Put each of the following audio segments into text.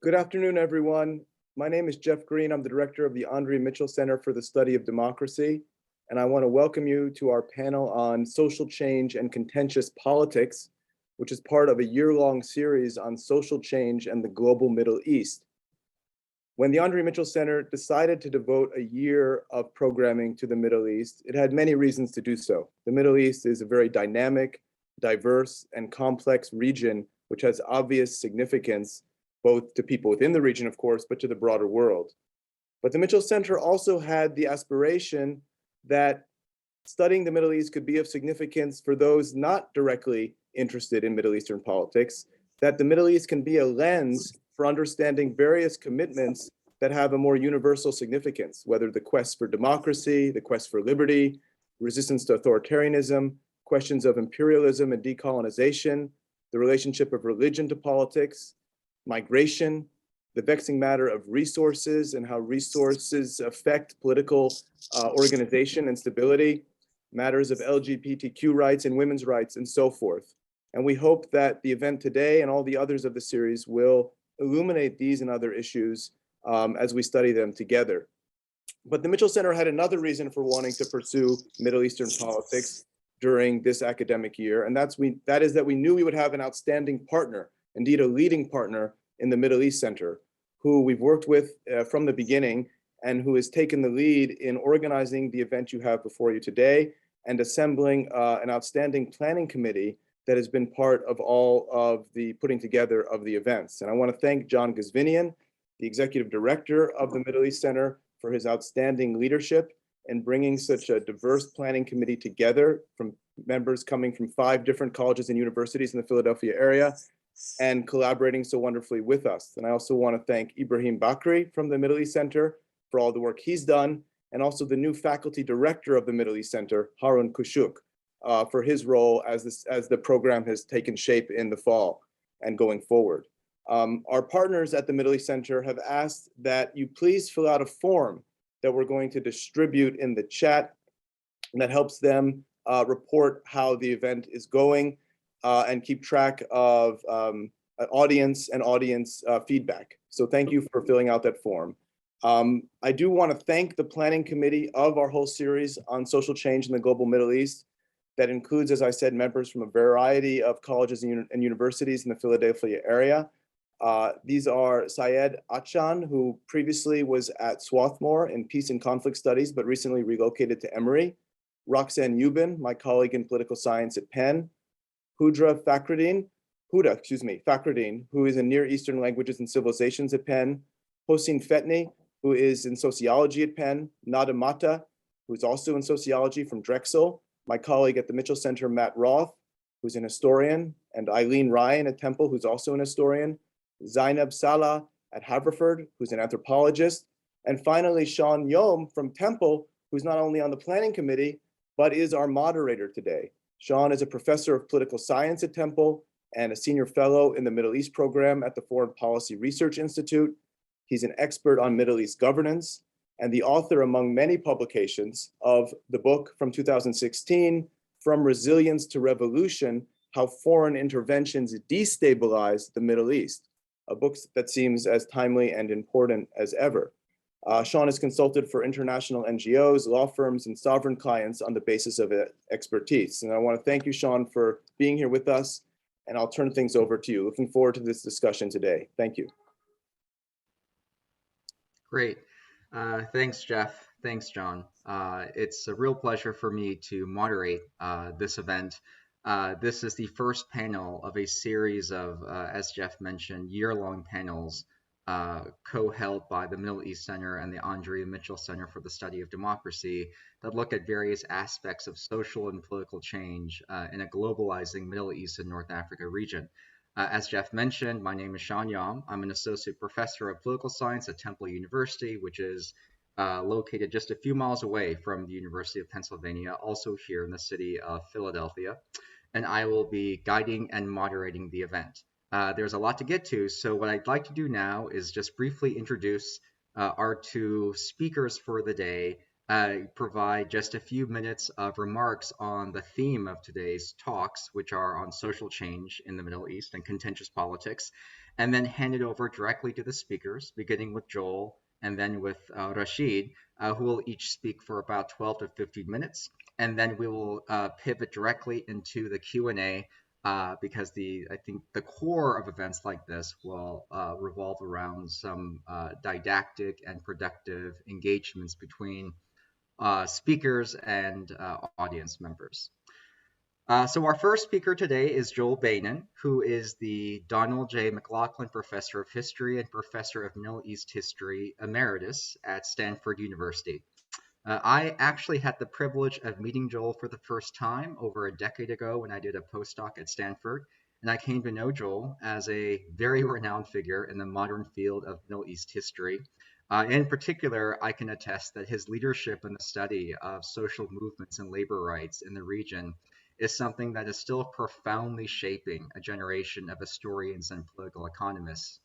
Good afternoon, everyone. My name is Jeff Green. I'm the director of the Andre Mitchell Center for the Study of Democracy, and I want to welcome you to our panel on social change and contentious politics, which is part of a year-long series on social change and the global Middle East. When the Andre Mitchell Center decided to devote a year of programming to the Middle East, it had many reasons to do so. The Middle East is a very dynamic, diverse, and complex region, which has obvious significance both to people within the region, of course, but to the broader world. But the Mitchell Center also had the aspiration that studying the Middle East could be of significance for those not directly interested in Middle Eastern politics, that the Middle East can be a lens for understanding various commitments that have a more universal significance, whether the quest for democracy, the quest for liberty, resistance to authoritarianism, questions of imperialism and decolonization, the relationship of religion to politics, migration, the vexing matter of resources and how resources affect political organization and stability, matters of LGBTQ rights and women's rights, and so forth. And we hope that the event today and all the others of the series will illuminate these and other issues as we study them together. But the Mitchell Center had another reason for wanting to pursue Middle Eastern politics during this academic year, and that is that we knew we would have an outstanding partner, indeed a leading partner in the Middle East Center, who we've worked with from the beginning and who has taken the lead in organizing the event you have before you today and assembling an outstanding planning committee that has been part of all of the putting together of the events. And I want to thank John Gazvinian, the executive director of the Middle East Center, for his outstanding leadership in bringing such a diverse planning committee together from members coming from 5 different colleges and universities in the Philadelphia area and collaborating so wonderfully with us. And I also want to thank Ibrahim Bakri from the Middle East Center for all the work he's done, and also the new faculty director of the Middle East Center, Harun Kushuk, for his role as the program has taken shape in the fall and going forward. Our partners at the Middle East Center have asked that you please fill out a form that we're going to distribute in the chat, and that helps them report how the event is going and keep track of audience feedback. So thank you for filling out that form. I do want to thank the planning committee of our whole series on social change in the global Middle East. That includes, as I said, members from a variety of colleges and universities in the Philadelphia area. These are Syed Achan, who previously was at Swarthmore in Peace and Conflict Studies, but recently relocated to Emory. Roxanne Ubin, my colleague in political science at Penn. Huda, who is in Near Eastern Languages and Civilizations at Penn. Hossein Fetni, who is in sociology at Penn. Nada Mata, who is also in sociology from Drexel. My colleague at the Mitchell Center, Matt Roth, who's an historian, and Eileen Ryan at Temple, who's also an historian. Zainab Salah at Haverford, who's an anthropologist. And finally, Sean Yom from Temple, who's not only on the planning committee, but is our moderator today. Sean is a professor of political science at Temple and a senior fellow in the Middle East program at the Foreign Policy Research Institute. He's an expert on Middle East governance and the author, among many publications, of the book from 2016, From Resilience to Revolution, How Foreign Interventions Destabilize the Middle East, a book that seems as timely and important as ever. Sean has consulted for international NGOs, law firms, and sovereign clients on the basis of expertise. And I want to thank you, Sean, for being here with us, and I'll turn things over to you. Looking forward to this discussion today. Thank you. Great. Thanks, Jeff. Thanks, John. It's a real pleasure for me to moderate this event. This is the first panel of a series of, as Jeff mentioned, year-long panels co-held by the Middle East Center and the Andre Mitchell Center for the Study of Democracy that look at various aspects of social and political change in a globalizing Middle East and North Africa region. As Jeff mentioned, my name is Sean Yom. I'm an associate professor of political science at Temple University, which is located just a few miles away from the University of Pennsylvania, also here in the city of Philadelphia. And I will be guiding and moderating the event. There's a lot to get to, so what I'd like to do now is just briefly introduce our 2 speakers for the day, provide just a few minutes of remarks on the theme of today's talks, which are on social change in the Middle East and contentious politics, and then hand it over directly to the speakers, beginning with Joel and then with Rashid, who will each speak for about 12 to 15 minutes. And then we will pivot directly into the Q&A because I think the core of events like this will revolve around some didactic and productive engagements between speakers and audience members. So our first speaker today is Joel Beinin, who is the Donald J. McLaughlin Professor of History and Professor of Middle East History Emeritus at Stanford University. I actually had the privilege of meeting Joel for the first time over a decade ago when I did a postdoc at Stanford, and I came to know Joel as a very renowned figure in the modern field of Middle East history. In particular, I can attest that his leadership in the study of social movements and labor rights in the region is something that is still profoundly shaping a generation of historians and political economists.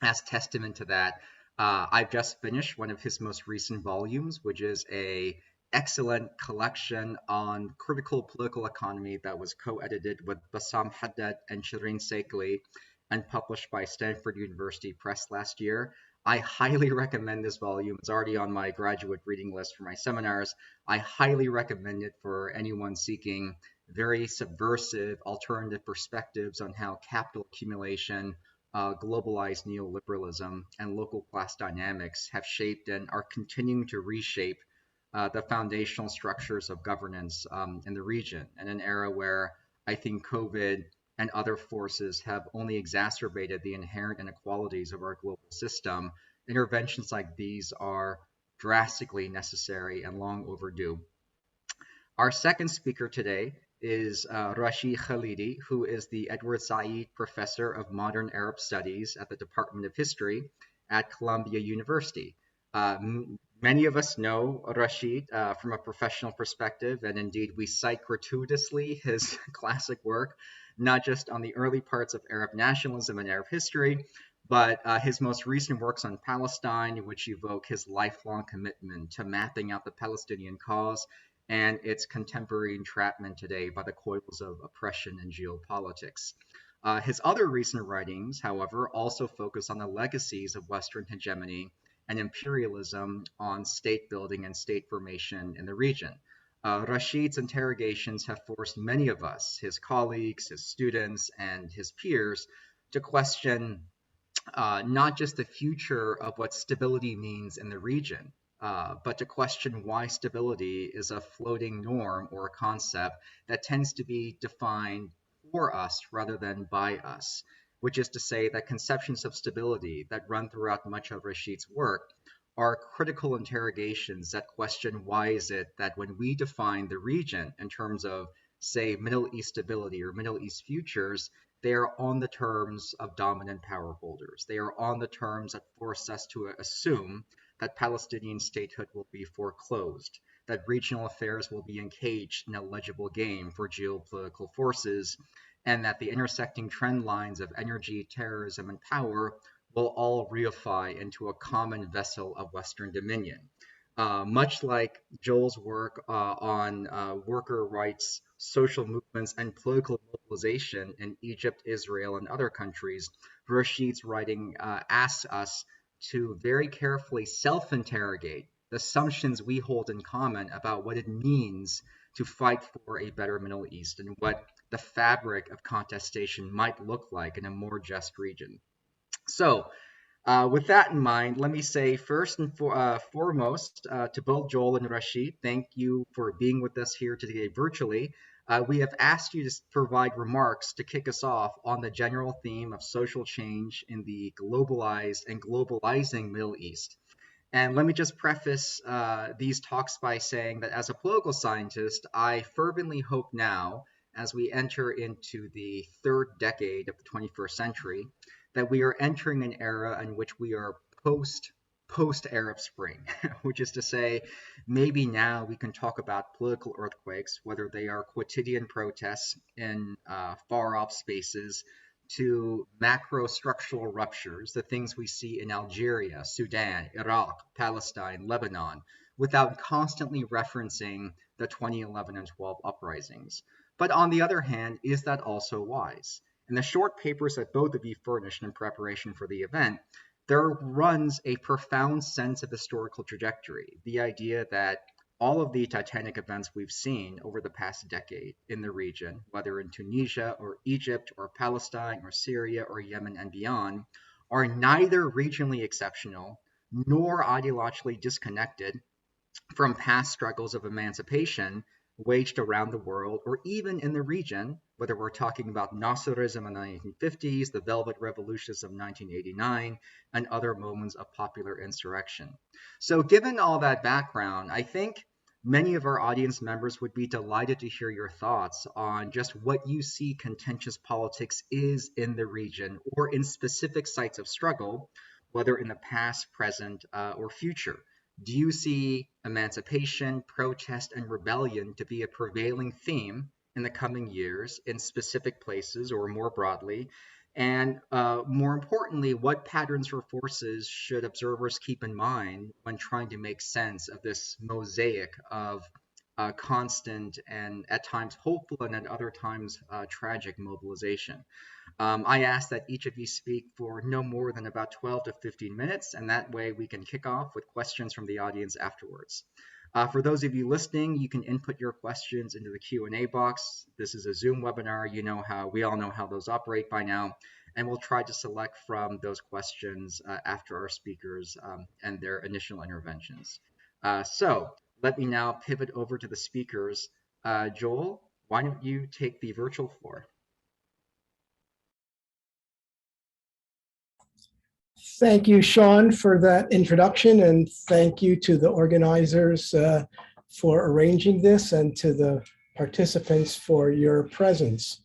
As testament to that, I've just finished one of his most recent volumes, which is a excellent collection on critical political economy that was co-edited with Bassam Haddad and Shireen Seikli and published by Stanford University Press last year. I highly recommend this volume. It's already on my graduate reading list for my seminars. I highly recommend it for anyone seeking very subversive alternative perspectives on how capital accumulation, globalized neoliberalism, and local class dynamics have shaped and are continuing to reshape the foundational structures of governance in the region, in an era where I think COVID and other forces have only exacerbated the inherent inequalities of our global system. Interventions like these are drastically necessary and long overdue. Our second speaker today is Rashid Khalidi, who is the Edward Said Professor of Modern Arab Studies at the Department of History at Columbia University. Many of us know Rashid from a professional perspective, and indeed we cite gratuitously his classic work, not just on the early parts of Arab nationalism and Arab history, but his most recent works on Palestine, in which evoke his lifelong commitment to mapping out the Palestinian cause and its contemporary entrapment today by the coils of oppression and geopolitics. His other recent writings, however, also focus on the legacies of Western hegemony and imperialism on state building and state formation in the region. Rashid's interrogations have forced many of us, his colleagues, his students, and his peers, to question not just the future of what stability means in the region, but to question why stability is a floating norm or a concept that tends to be defined for us rather than by us, which is to say that conceptions of stability that run throughout much of Rashid's work are critical interrogations that question why is it that when we define the region in terms of, say, Middle East stability or Middle East futures, they are on the terms of dominant power holders. They are on the terms that force us to assume that Palestinian statehood will be foreclosed, that regional affairs will be engaged in a legible game for geopolitical forces, and that the intersecting trend lines of energy, terrorism, and power will all reify into a common vessel of Western dominion. Much like Joel's work on worker rights, social movements, and political mobilization in Egypt, Israel, and other countries, Rashid's writing asks us to very carefully self-interrogate the assumptions we hold in common about what it means to fight for a better Middle East and what the fabric of contestation might look like in a more just region. So, with that in mind, let me say first and foremost to both Joel and Rashid, thank you for being with us here today virtually. We have asked you to provide remarks to kick us off on the general theme of social change in the globalized and globalizing Middle East. And let me just preface these talks by saying that as a political scientist, I fervently hope now, as we enter into the third decade of the 21st century, that we are entering an era in which we are post Arab Spring, which is to say, maybe now we can talk about political earthquakes, whether they are quotidian protests in far off spaces, to macro structural ruptures, the things we see in Algeria, Sudan, Iraq, Palestine, Lebanon, without constantly referencing the 2011 and 12 uprisings. But on the other hand, is that also wise? In the short papers that both of you furnished in preparation for the event, there runs a profound sense of historical trajectory. The idea that all of the titanic events we've seen over the past decade in the region, whether in Tunisia or Egypt or Palestine or Syria or Yemen and beyond, are neither regionally exceptional nor ideologically disconnected from past struggles of emancipation waged around the world or even in the region, whether we're talking about Nasserism in the 1950s, the Velvet Revolutions of 1989, and other moments of popular insurrection. So given all that background, I think many of our audience members would be delighted to hear your thoughts on just what you see contentious politics is in the region or in specific sites of struggle, whether in the past, present, or future. Do you see emancipation, protest, and rebellion to be a prevailing theme in the coming years in specific places or more broadly? And more importantly, what patterns or forces should observers keep in mind when trying to make sense of this mosaic of constant and at times hopeful and at other times tragic mobilization? I ask that each of you speak for no more than about 12 to 15 minutes, and that way we can kick off with questions from the audience afterwards. For those of you listening, you can input your questions into the Q&A box. This is a Zoom webinar. We all know how those operate by now, and we'll try to select from those questions after our speakers and their initial interventions. So let me now pivot over to the speakers. Joel, why don't you take the virtual floor? Thank you, Sean, for that introduction, and thank you to the organizers for arranging this and to the participants for your presence.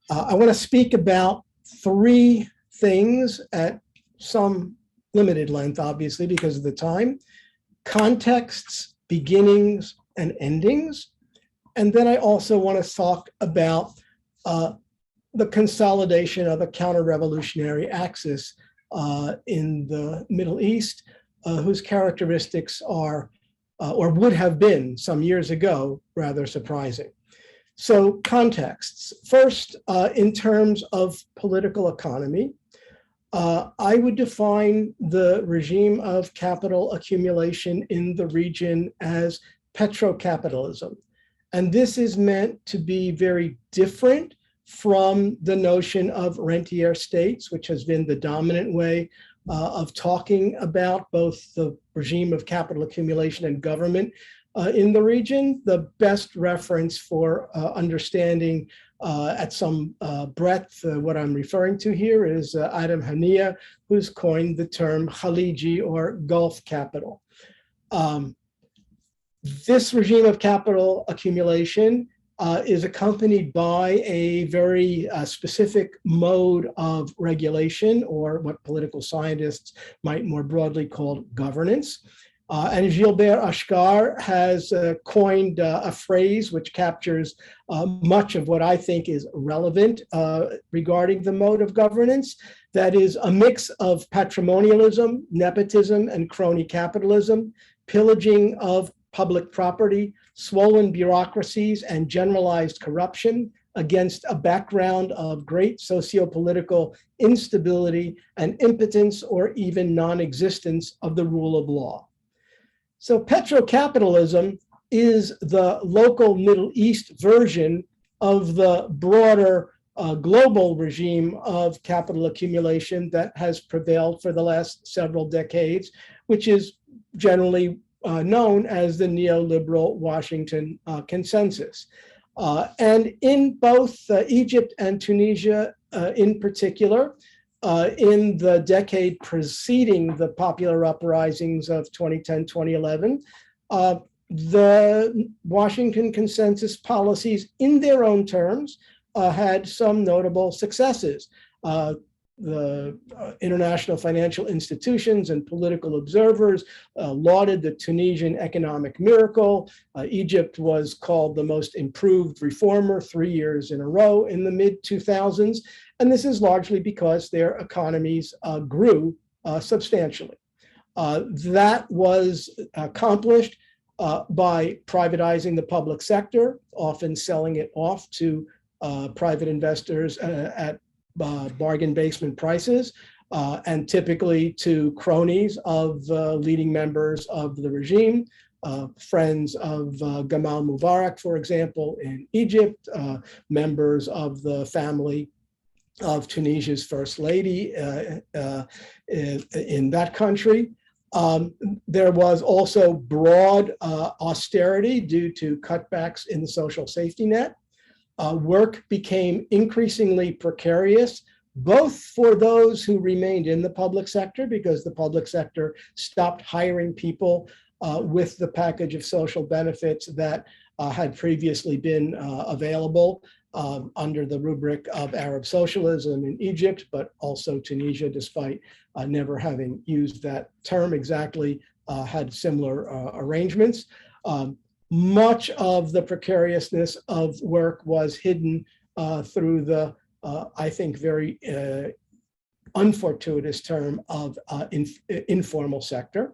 I want to speak about three things at some limited length, obviously, because of the time: contexts, beginnings, and endings. And then I also want to talk about the consolidation of a counter-revolutionary axis in the Middle East, whose characteristics are, or would have been some years ago, rather surprising. So contexts. First, in terms of political economy, I would define the regime of capital accumulation in the region as petrocapitalism. And this is meant to be very different from the notion of rentier states, which has been the dominant way of talking about both the regime of capital accumulation and government in the region. The best reference for understanding at some breadth what I'm referring to here is Adam Hania, who's coined the term Khaliji or Gulf capital. This regime of capital accumulation is accompanied by a very specific mode of regulation, or what political scientists might more broadly call governance. And Gilbert Achcar has coined a phrase which captures much of what I think is relevant regarding the mode of governance. That is a mix of patrimonialism, nepotism, and crony capitalism, pillaging of public property, swollen bureaucracies, and generalized corruption against a background of great socio-political instability and impotence or even non-existence of the rule of law. So petrocapitalism is the local Middle East version of the broader global regime of capital accumulation that has prevailed for the last several decades, which is generally known as the neoliberal Washington consensus. And in both Egypt and Tunisia in particular, in the decade preceding the popular uprisings of 2010, 2011, the Washington consensus policies in their own terms had some notable successes. The international financial institutions and political observers lauded the Tunisian economic miracle. Egypt was called the most improved reformer 3 years in a row in the mid-2000s. And this is largely because their economies grew substantially. That was accomplished by privatizing the public sector, often selling it off to private investors at bargain basement prices, and typically to cronies of leading members of the regime, friends of Gamal Mubarak, for example, in Egypt, members of the family of Tunisia's first lady in that country. There was also broad austerity due to cutbacks in the social safety net. Work became increasingly precarious, both for those who remained in the public sector, because the public sector stopped hiring people with the package of social benefits that had previously been available under the rubric of Arab socialism in Egypt, but also Tunisia, despite never having used that term exactly, had similar arrangements. Much of the precariousness of work was hidden through the, I think, very unfortuitous term of informal sector.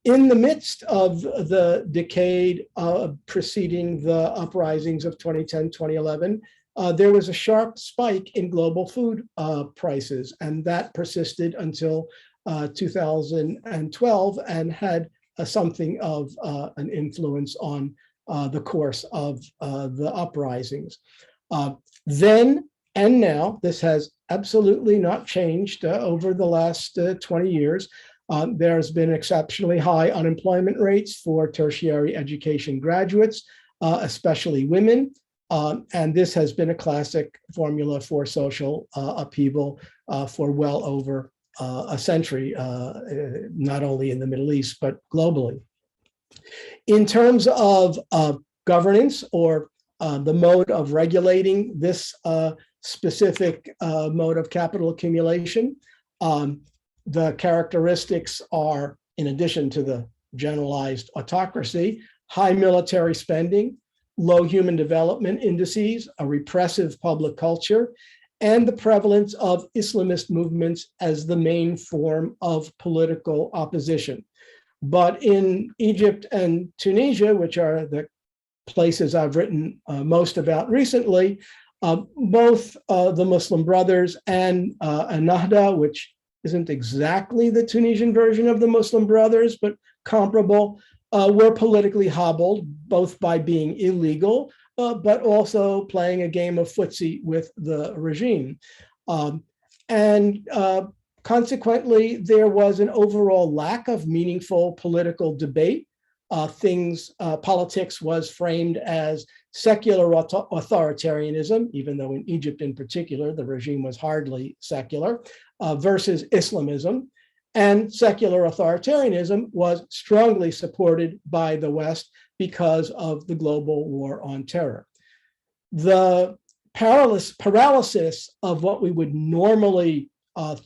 In the midst of the decade preceding the uprisings of 2010, 2011, there was a sharp spike in global food prices, and that persisted until 2012 and had something of an influence on the course of the uprisings. Then and now, this has absolutely not changed over the last 20 years. There's been exceptionally high unemployment rates for tertiary education graduates, especially women. And this has been a classic formula for social upheaval for well over a century, not only in the Middle East, but globally. In terms of governance or the mode of regulating this specific mode of capital accumulation, the characteristics are, in addition to the generalized autocracy, high military spending, low human development indices, a repressive public culture, and the prevalence of Islamist movements as the main form of political opposition. But in Egypt and Tunisia, which are the places I've written most about recently, both the Muslim Brothers and Ennahda, which isn't exactly the Tunisian version of the Muslim Brothers, but comparable, were politically hobbled, both by being illegal, but also playing a game of footsie with the regime. Consequently, there was an overall lack of meaningful political debate. Politics was framed as secular authoritarianism, even though in Egypt in particular, the regime was hardly secular, versus Islamism. And secular authoritarianism was strongly supported by the West because of the global war on terror. The paralysis of what we would normally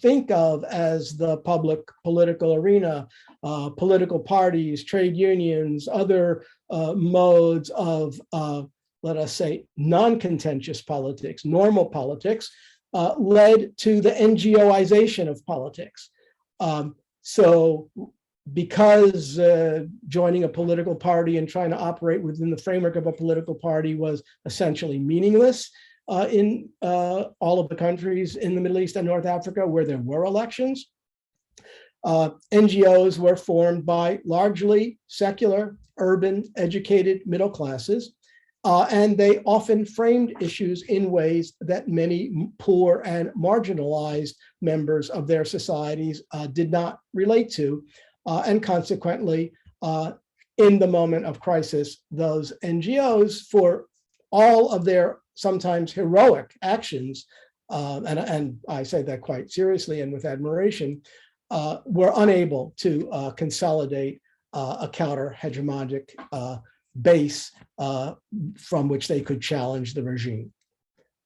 think of as the public political arena, political parties, trade unions, other modes of, let us say, non-contentious politics, normal politics, led to the NGOization of politics. So because joining a political party and trying to operate within the framework of a political party was essentially meaningless in all of the countries in the Middle East and North Africa where there were elections, NGOs were formed by largely secular, urban, educated middle classes, and they often framed issues in ways that many poor and marginalized members of their societies did not relate to. And consequently, in the moment of crisis, those NGOs, for all of their sometimes heroic actions, and I say that quite seriously and with admiration, were unable to consolidate a counter-hegemonic base from which they could challenge the regime.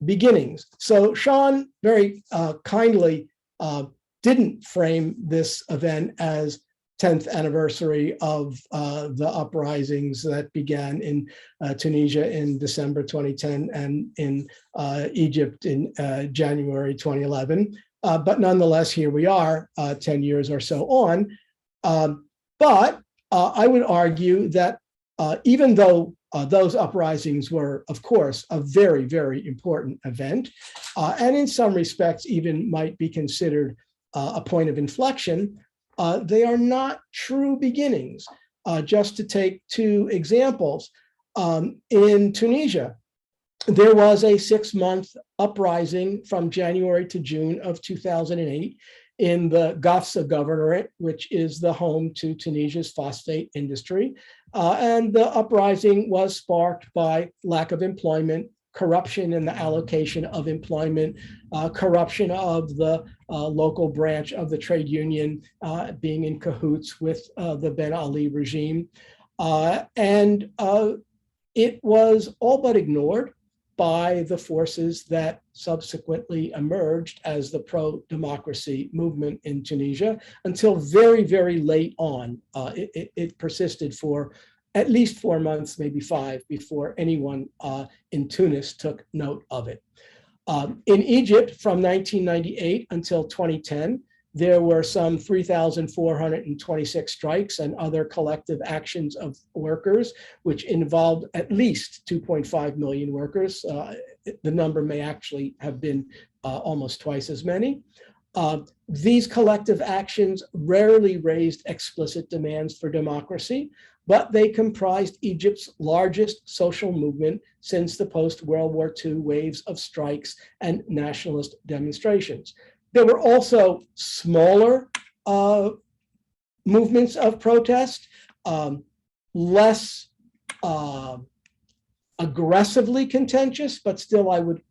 Beginnings. So Sean very kindly didn't frame this event as 10th anniversary of the uprisings that began in Tunisia in December 2010 and in Egypt in January 2011. But nonetheless, here we are 10 years or so on. But I would argue that even though those uprisings were, of course, a very, very important event, and in some respects even might be considered a point of inflection, they are not true beginnings. Just to take two examples, in Tunisia, there was a 6-month uprising from January to June of 2008 in the Gafsa governorate, which is the home to Tunisia's phosphate industry. And the uprising was sparked by lack of employment, corruption in the allocation of employment, corruption of the local branch of the trade union being in cahoots with the Ben Ali regime. And it was all but ignored by the forces that subsequently emerged as the pro-democracy movement in Tunisia until very, very late on. It persisted for at least 4 months, maybe 5, before anyone in Tunis took note of it. In Egypt, from 1998 until 2010, there were some 3,426 strikes and other collective actions of workers, which involved at least 2.5 million workers. The number may actually have been almost twice as many. These collective actions rarely raised explicit demands for democracy, but they comprised Egypt's largest social movement since the post-World War II waves of strikes and nationalist demonstrations. There were also smaller movements of protest, less aggressively contentious, but still I would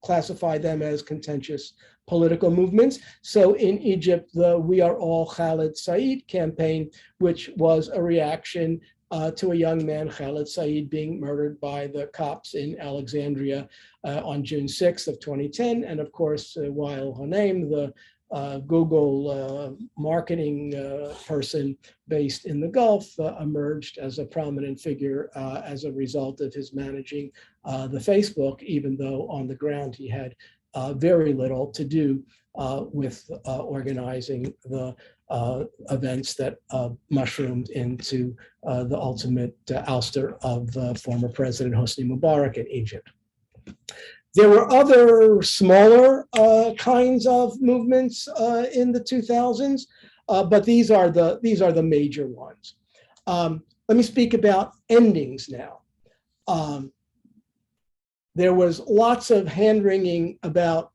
classify them as contentious political movements. So in Egypt, the We Are All Khalid Said campaign, which was a reaction to a young man, Khalid Said, being murdered by the cops in Alexandria on June 6th of 2010. And of course, Wael Ghanem, the Google marketing person based in the Gulf, emerged as a prominent figure as a result of his managing the Facebook, even though on the ground he had very little to do with organizing the events that mushroomed into the ultimate ouster of former President Hosni Mubarak in Egypt. There were other smaller kinds of movements in the 2000s, but these are the major ones. Let me speak about endings now. There was lots of hand-wringing about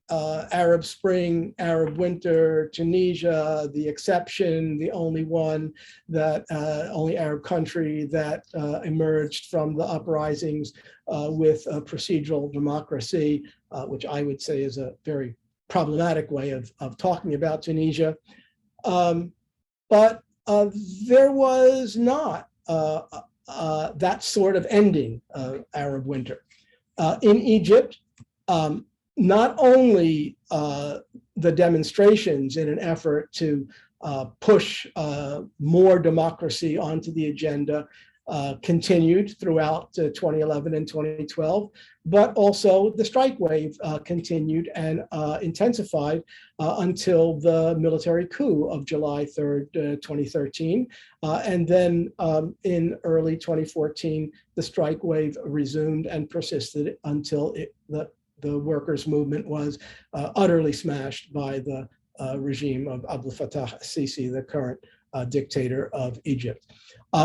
Arab Spring, Arab Winter, Tunisia, the exception, the only one that, only Arab country that emerged from the uprisings with a procedural democracy, which I would say is a very problematic way of talking about Tunisia. But there was not that sort of ending of Arab Winter. In Egypt, not only the demonstrations in an effort to push more democracy onto the agenda continued throughout 2011 and 2012, but also the strike wave continued and intensified until the military coup of July 3rd, 2013. And then in early 2014, the strike wave resumed and persisted until the workers' movement was utterly smashed by the regime of Abdel Fattah al-Sisi, the current dictator of Egypt.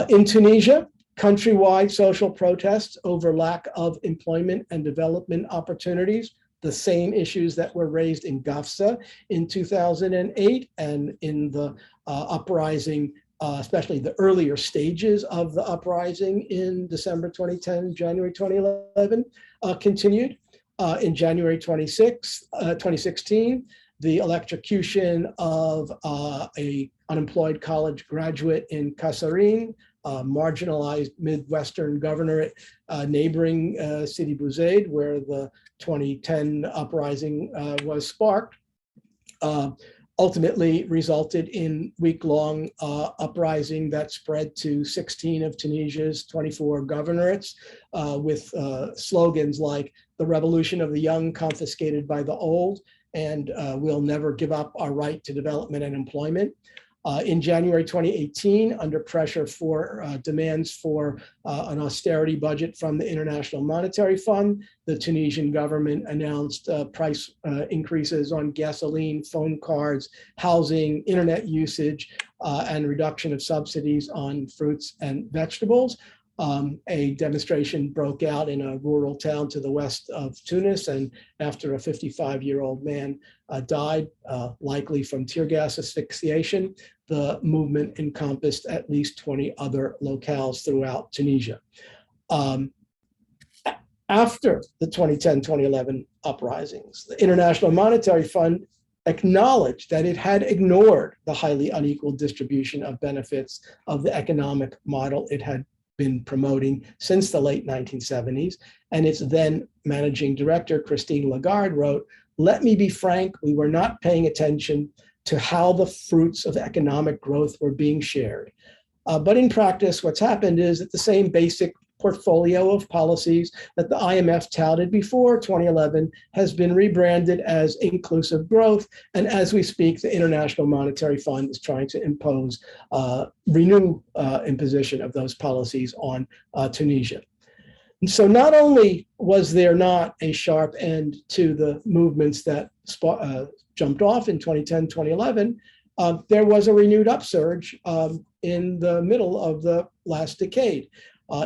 In Tunisia, countrywide social protests over lack of employment and development opportunities, the same issues that were raised in Gafsa in 2008 and in the uprising, especially the earlier stages of the uprising in December 2010, January 2011, continued. In January 2016, the electrocution of an unemployed college graduate in Kasserine, marginalized Midwestern governorate neighboring Sidi Bouzid, where the 2010 uprising was sparked, ultimately resulted in week-long uprising that spread to 16 of Tunisia's 24 governorates with slogans like "the revolution of the young confiscated by the old" and "we'll never give up our right to development and employment." In January 2018, under pressure for demands for an austerity budget from the International Monetary Fund, the Tunisian government announced price increases on gasoline, phone cards, housing, internet usage, and reduction of subsidies on fruits and vegetables. A demonstration broke out in a rural town to the west of Tunis, and after a 55-year-old man died, likely from tear gas asphyxiation, the movement encompassed at least 20 other locales throughout Tunisia. After the 2010-2011 uprisings, the International Monetary Fund acknowledged that it had ignored the highly unequal distribution of benefits of the economic model it had been promoting since the late 1970s. And its then managing director, Christine Lagarde, wrote, "Let me be frank, we were not paying attention to how the fruits of economic growth were being shared." But in practice, what's happened is that the same basic portfolio of policies that the IMF touted before 2011 has been rebranded as inclusive growth. And as we speak, the International Monetary Fund is trying to impose, renew imposition of those policies on Tunisia. And so not only was there not a sharp end to the movements that jumped off in 2010, 2011, there was a renewed upsurge in the middle of the last decade.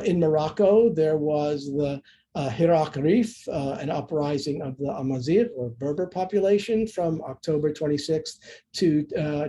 In Morocco, there was the Hirak Rif, an uprising of the Amazigh or Berber population from October 26th to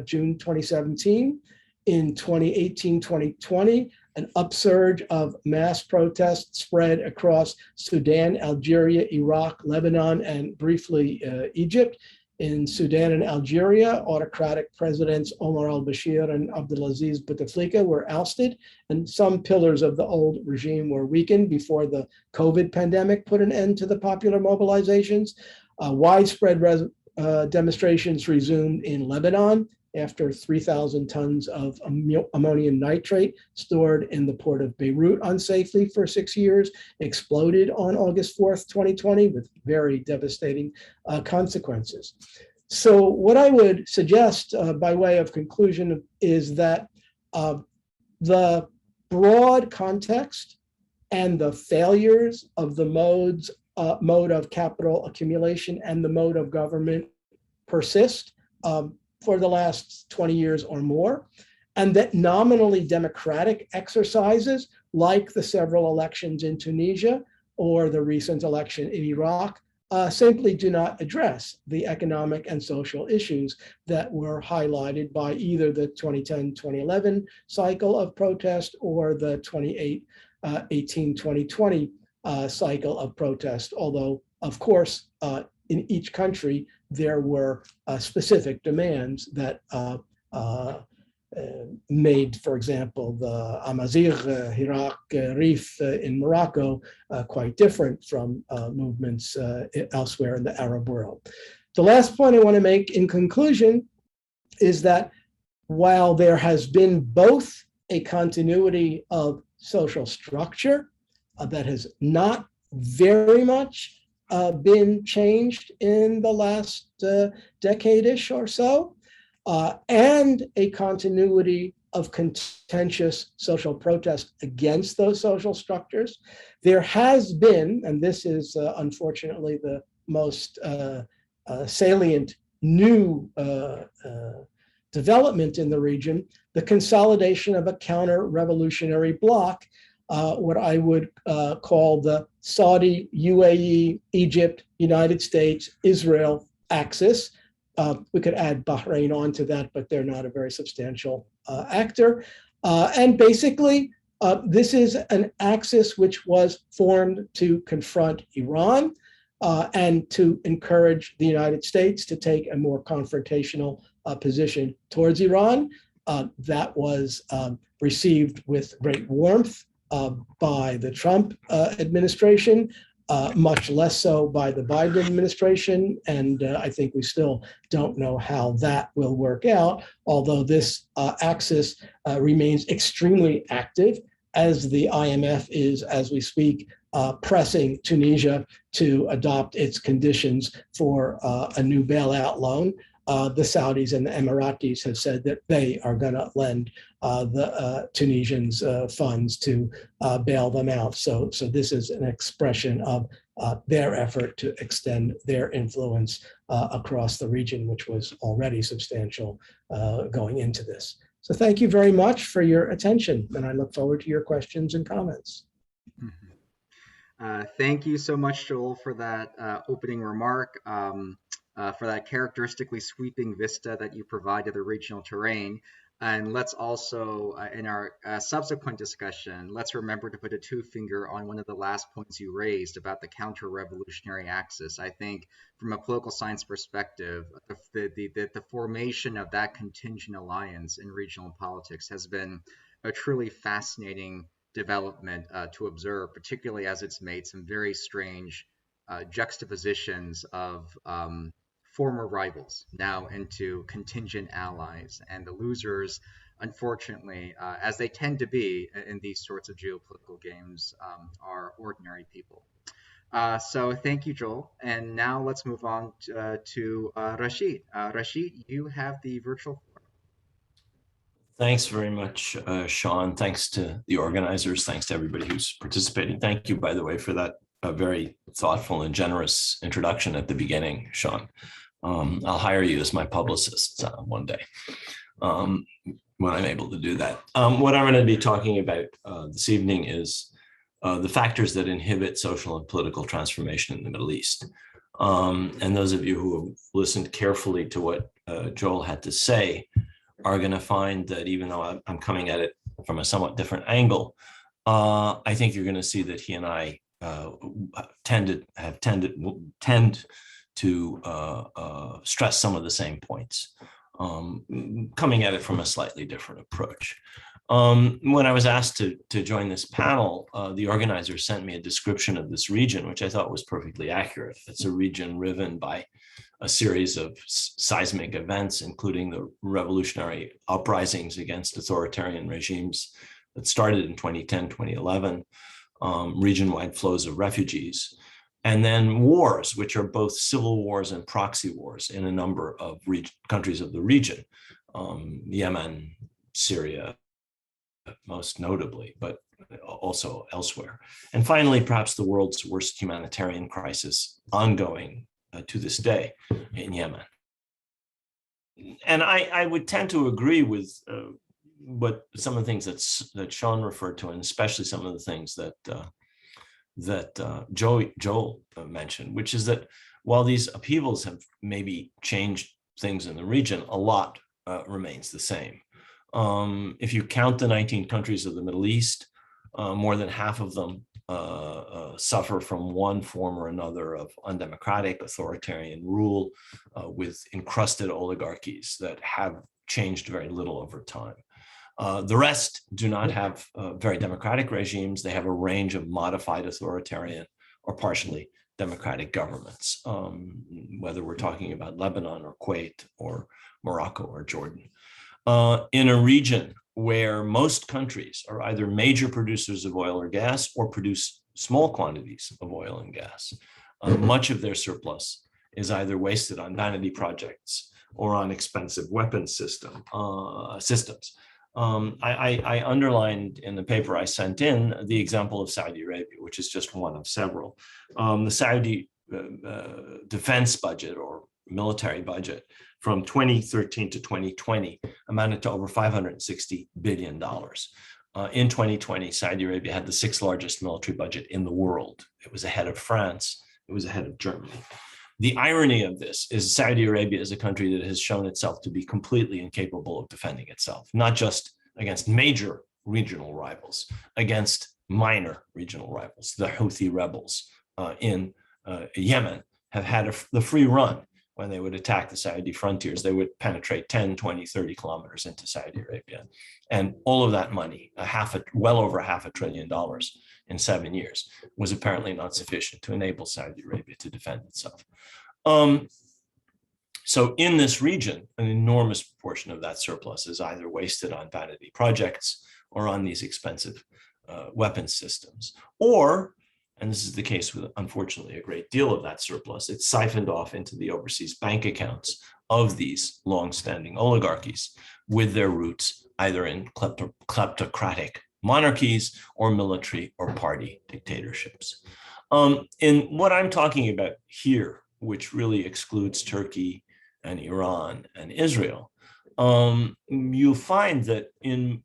June 2017. In 2018, 2020, an upsurge of mass protests spread across Sudan, Algeria, Iraq, Lebanon, and briefly Egypt. In Sudan and Algeria, autocratic presidents Omar al-Bashir and Abdelaziz Bouteflika were ousted, and some pillars of the old regime were weakened before the COVID pandemic put an end to the popular mobilizations. Widespread demonstrations resumed in Lebanon after 3,000 tons of ammonium nitrate stored in the port of Beirut unsafely for 6 years exploded on August 4th, 2020, with very devastating consequences. So what I would suggest by way of conclusion is that the broad context and the failures of the mode of capital accumulation and the mode of government persist for the last 20 years or more, and that nominally democratic exercises like the several elections in Tunisia or the recent election in Iraq simply do not address the economic and social issues that were highlighted by either the 2010-2011 cycle of protest or the 2018-2020 cycle of protest, although, of course, in each country, there were specific demands that made, for example, the Amazigh, Hirak, Rif in Morocco quite different from movements elsewhere in the Arab world. The last point I want to make in conclusion is that while there has been both a continuity of social structure that has not very much been changed in the last decade-ish or so, and a continuity of contentious social protest against those social structures. There has been, and this is unfortunately the most salient new development in the region, the consolidation of a counter-revolutionary bloc, what I would call the Saudi, UAE, Egypt, United States, Israel axis. We could add Bahrain onto that, but they're not a very substantial actor. And basically, this is an axis which was formed to confront Iran and to encourage the United States to take a more confrontational position towards Iran. That was received with great warmth by the Trump administration, much less so by the Biden administration. And I think we still don't know how that will work out, although this axis remains extremely active, as the IMF is, as we speak, pressing Tunisia to adopt its conditions for a new bailout loan. the Saudis and the Emiratis have said that they are going to lend the Tunisians funds to bail them out. So this is an expression of their effort to extend their influence across the region, which was already substantial going into this. So thank you very much for your attention, and I look forward to your questions and comments. Thank you so much, Joel, for that opening remark, for that characteristically sweeping vista that you provide of the regional terrain. And let's also, in our subsequent discussion, let's remember to put a two-finger on one of the last points you raised about the counter-revolutionary axis. I think from a political science perspective, the formation of that contingent alliance in regional politics has been a truly fascinating development to observe, particularly as it's made some very strange juxtapositions of former rivals now into contingent allies, and the losers, unfortunately, as they tend to be in these sorts of geopolitical games, are ordinary people. So thank you, Joel. And now let's move on to Rashid. Rashid, you have the virtual floor. Thanks very much, Sean. Thanks to the organizers. Thanks to everybody who's participating. Thank you, by the way, for that very thoughtful and generous introduction at the beginning, Sean. I'll hire you as my publicist one day when I'm able to do that. What I'm going to be talking about this evening is the factors that inhibit social and political transformation in the Middle East. And those of you who have listened carefully to what Joel had to say are going to find that even though I'm coming at it from a somewhat different angle, I think you're going to see that he and I tend to stress some of the same points, coming at it from a slightly different approach. When I was asked to join this panel, the organizer sent me a description of this region, which I thought was perfectly accurate. It's a region riven by a series of seismic events, including the revolutionary uprisings against authoritarian regimes that started in 2010, 2011, region-wide flows of refugees, and then wars, which are both civil wars and proxy wars in a number of countries of the region, Yemen, Syria, most notably, but also elsewhere. And finally, perhaps the world's worst humanitarian crisis ongoing to this day in Yemen. And I would tend to agree with what some of the things that Sean referred to, and especially some of the things that Joel mentioned, which is that while these upheavals have maybe changed things in the region, a lot remains the same. If you count the 19 countries of the Middle East, more than half of them suffer from one form or another of undemocratic authoritarian rule with encrusted oligarchies that have changed very little over time. The rest do not have very democratic regimes. They have a range of modified authoritarian or partially democratic governments, whether we're talking about Lebanon or Kuwait or Morocco or Jordan. In a region where most countries are either major producers of oil or gas or produce small quantities of oil and gas, much of their surplus is either wasted on vanity projects or on expensive weapons systems. I underlined in the paper I sent in the example of Saudi Arabia, which is just one of several. The Saudi defense budget or military budget from 2013 to 2020 amounted to over $560 billion. In 2020, Saudi Arabia had the sixth largest military budget in the world. It was ahead of France. It was ahead of Germany. The irony of this is Saudi Arabia is a country that has shown itself to be completely incapable of defending itself, not just against major regional rivals, against minor regional rivals. The Houthi rebels in Yemen have had the free run. When they would attack the Saudi frontiers, they would penetrate 10, 20, 30 kilometers into Saudi Arabia. And all of that money, well over $500 billion in 7 years, was apparently not sufficient to enable Saudi Arabia to defend itself. So in this region, an enormous portion of that surplus is either wasted on vanity projects or on these expensive weapons systems, or, and this is the case with, unfortunately, a great deal of that surplus, it's siphoned off into the overseas bank accounts of these long-standing oligarchies with their roots either in kleptocratic monarchies or military or party dictatorships. In what I'm talking about here, which really excludes Turkey and Iran and Israel, you'll find that in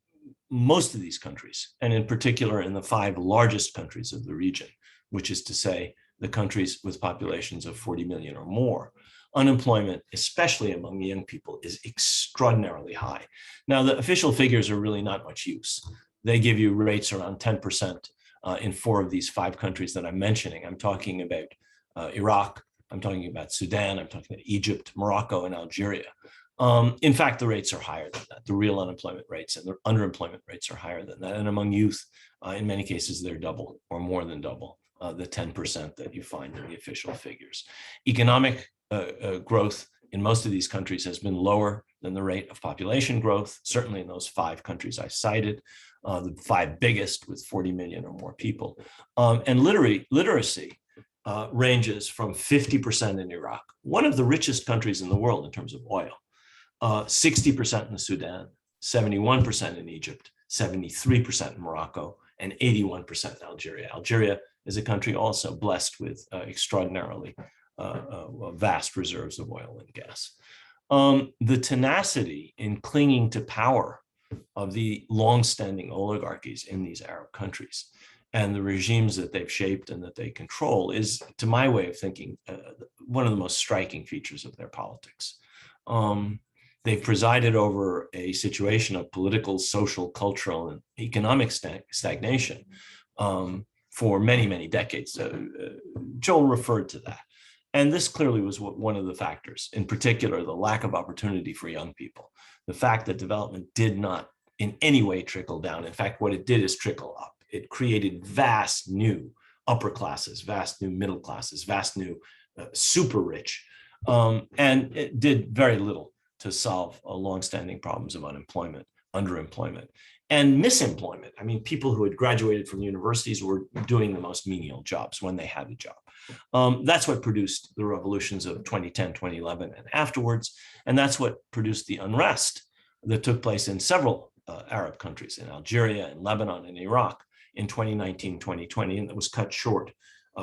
most of these countries, and in particular in the 5 largest countries of the region, which is to say the countries with populations of 40 million or more, unemployment, especially among young people, is extraordinarily high. Now, the official figures are really not much use. They give you rates around 10% in 4 of these 5 countries that I'm mentioning. I'm talking about Iraq, I'm talking about Sudan, I'm talking about Egypt, Morocco, and Algeria. In fact, the rates are higher than that. The real unemployment rates and the underemployment rates are higher than that. And among youth, in many cases, they're double or more than double the 10% that you find in the official figures. Economic growth in most of these countries has been lower than the rate of population growth, certainly in those 5 countries I cited, the 5 biggest with 40 million or more people. And literacy ranges from 50% in Iraq, one of the richest countries in the world in terms of oil, 60% in the Sudan, 71% in Egypt, 73% in Morocco, and 81% in Algeria. Algeria is a country also blessed with extraordinarily vast reserves of oil and gas. The tenacity in clinging to power of the long-standing oligarchies in these Arab countries and the regimes that they've shaped and that they control is, to my way of thinking, one of the most striking features of their politics. They've presided over a situation of political, social, cultural, and economic stagnation for many, many decades. Joel referred to that. And this clearly was one of the factors, in particular, the lack of opportunity for young people. The fact that development did not in any way trickle down. In fact, what it did is trickle up. It created vast new upper classes, vast new middle classes, vast new super rich, and it did very little to solve longstanding problems of unemployment, underemployment, and misemployment. I mean, people who had graduated from universities were doing the most menial jobs when they had a job. That's what produced the revolutions of 2010, 2011, and afterwards. And that's what produced the unrest that took place in several Arab countries, in Algeria, in Lebanon, and Iraq in 2019, 2020, and that was cut short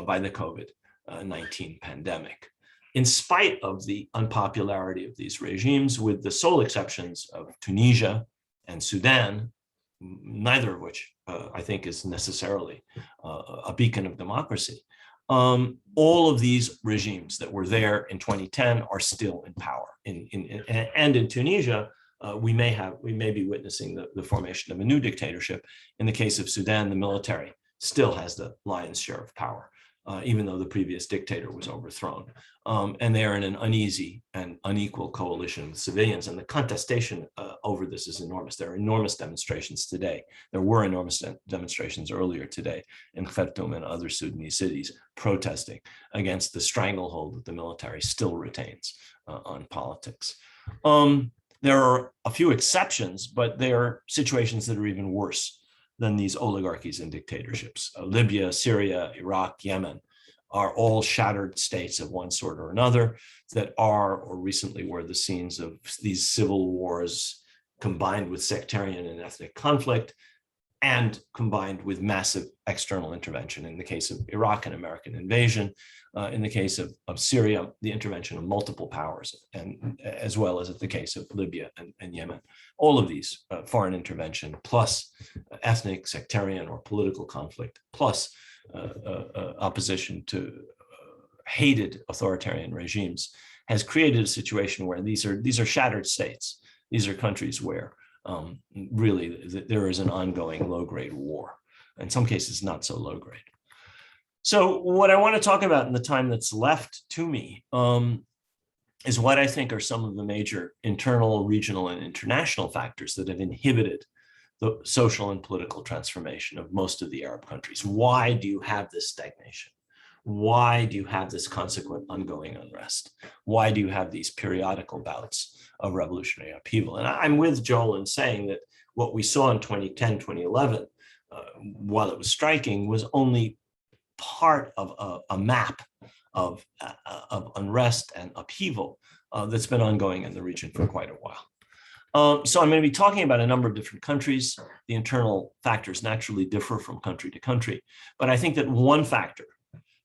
by the COVID-19 pandemic. In spite of the unpopularity of these regimes, with the sole exceptions of Tunisia and Sudan, neither of which I think is necessarily a beacon of democracy, all of these regimes that were there in 2010 are still in power. And in Tunisia, we may be witnessing the formation of a new dictatorship. In the case of Sudan, the military still has the lion's share of power, even though the previous dictator was overthrown. And they are in an uneasy and unequal coalition with civilians. And the contestation over this is enormous. There are enormous demonstrations today. There were enormous demonstrations earlier today in Khartoum and other Sudanese cities protesting against the stranglehold that the military still retains on politics. There are a few exceptions, but there are situations that are even worse than these oligarchies and dictatorships. Libya, Syria, Iraq, Yemen are all shattered states of one sort or another that are or recently were the scenes of these civil wars combined with sectarian and ethnic conflict and combined with massive external intervention. In the case of Iraq, an American invasion. In the case of Syria, the intervention of multiple powers, and as well as in the case of Libya and Yemen. All of these foreign intervention plus ethnic, sectarian, or political conflict, plus opposition to hated authoritarian regimes has created a situation where these are shattered states. These are countries where really there is an ongoing low-grade war, in some cases not so low-grade. So what I want to talk about in the time that's left to me is what I think are some of the major internal, regional, and international factors that have inhibited the social and political transformation of most of the Arab countries. Why do you have this stagnation? Why do you have this consequent ongoing unrest? Why do you have these periodical bouts of revolutionary upheaval? And I'm with Joel in saying that what we saw in 2010, 2011, while it was striking, was only part of a map of unrest and upheaval that's been ongoing in the region for quite a while. So I'm going to be talking about a number of different countries. The internal factors naturally differ from country to country, but I think that one factor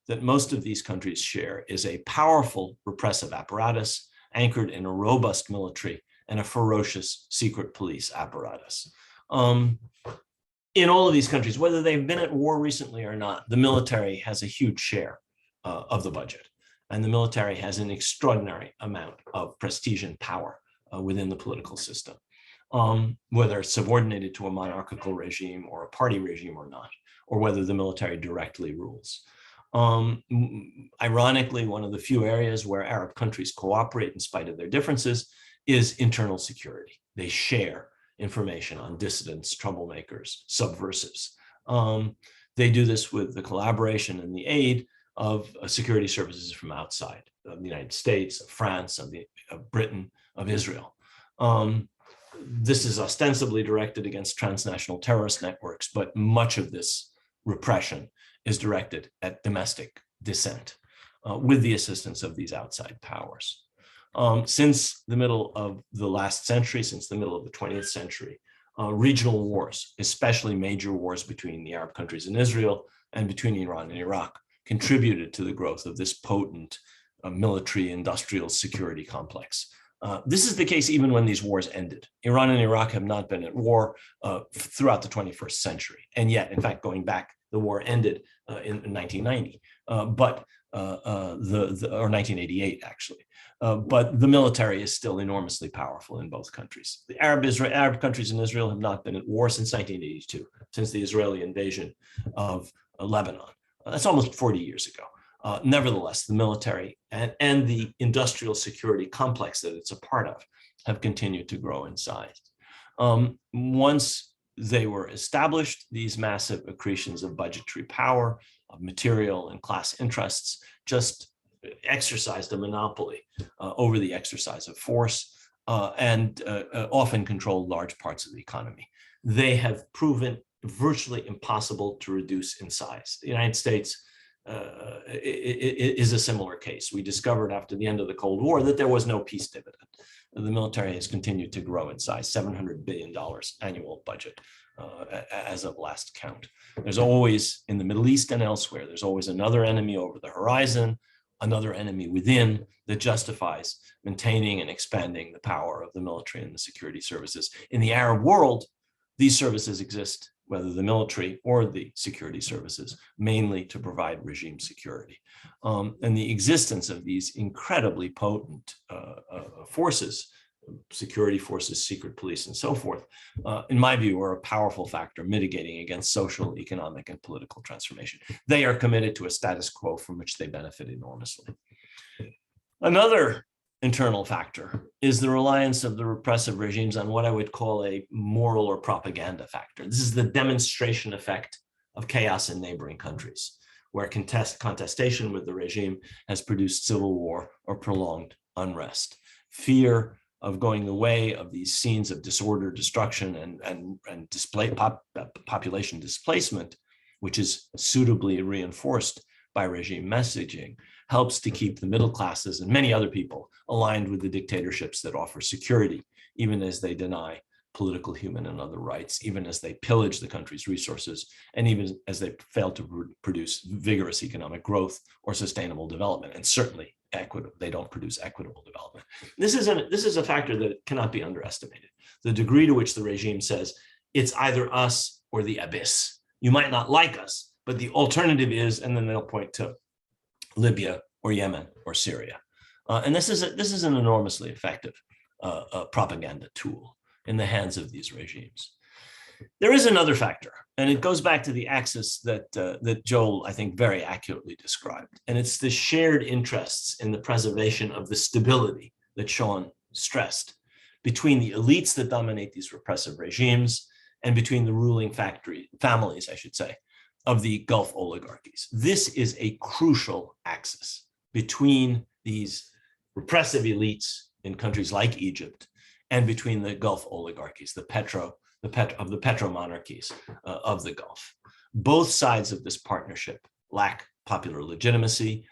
that most of these countries share is a powerful repressive apparatus anchored in a robust military and a ferocious secret police apparatus. In all of these countries, whether they've been at war recently or not, the military has a huge share of the budget, and the military has an extraordinary amount of prestige and power within the political system, whether it's subordinated to a monarchical regime or a party regime or not, or whether the military directly rules. Ironically, one of the few areas where Arab countries cooperate in spite of their differences is internal security. They share information on dissidents, troublemakers, subversives. They do this with the collaboration and the aid of security services from outside of the United States, of France, of Britain, of Israel. This is ostensibly directed against transnational terrorist networks, but much of this repression is directed at domestic dissent with the assistance of these outside powers. Since the middle of the last century, since the middle of the 20th century, regional wars, especially major wars between the Arab countries and Israel and between Iran and Iraq, contributed to the growth of this potent military industrial security complex. This is the case even when these wars ended. Iran and Iraq have not been at war throughout the 21st century. And yet, in fact, going back, the war ended in 1990, or 1988, actually. But the military is still enormously powerful in both countries. The Arab countries and Israel have not been at war since 1982, since the Israeli invasion of Lebanon. That's almost 40 years ago. Nevertheless, the military and the industrial security complex that it's a part of have continued to grow in size. Once they were established, these massive accretions of budgetary power, of material and class interests just exercised a monopoly over the exercise of force and often controlled large parts of the economy. They have proven virtually impossible to reduce in size. The United States is a similar case. We discovered after the end of the Cold War that there was no peace dividend. The military has continued to grow in size, $700 billion annual budget as of last count. There's always, in the Middle East and elsewhere, there's always another enemy over the horizon, another enemy within that justifies maintaining and expanding the power of the military and the security services. In the Arab world, these services exist, whether the military or the security services, mainly to provide regime security. And the existence of these incredibly potent forces, security forces, secret police, and so forth, in my view, are a powerful factor mitigating against social, economic, and political transformation. They are committed to a status quo from which they benefit enormously. Another internal factor is the reliance of the repressive regimes on what I would call a moral or propaganda factor. This is the demonstration effect of chaos in neighboring countries, where contestation with the regime has produced civil war or prolonged unrest. Fear of going the way of these scenes of disorder, destruction, and population displacement, which is suitably reinforced by regime messaging, helps to keep the middle classes and many other people aligned with the dictatorships that offer security, even as they deny political, human, and other rights, even as they pillage the country's resources, and even as they fail to produce vigorous economic growth or sustainable development, and certainly they don't produce equitable development. This is a factor that cannot be underestimated. The degree to which the regime says it's either us or the abyss. You might not like us, but the alternative is, and then they'll point to Libya or Yemen or Syria. And this is an enormously effective propaganda tool in the hands of these regimes. There is another factor, and it goes back to the axis that Joel, I think, very accurately described. And it's the shared interests in the preservation of the stability that Sean stressed between the elites that dominate these repressive regimes and between the ruling families, I should say, of the Gulf oligarchies. This is a crucial axis between these repressive elites in countries like Egypt and between the Gulf oligarchies, the petro monarchies of the Gulf. Both sides of this partnership lack popular legitimacy,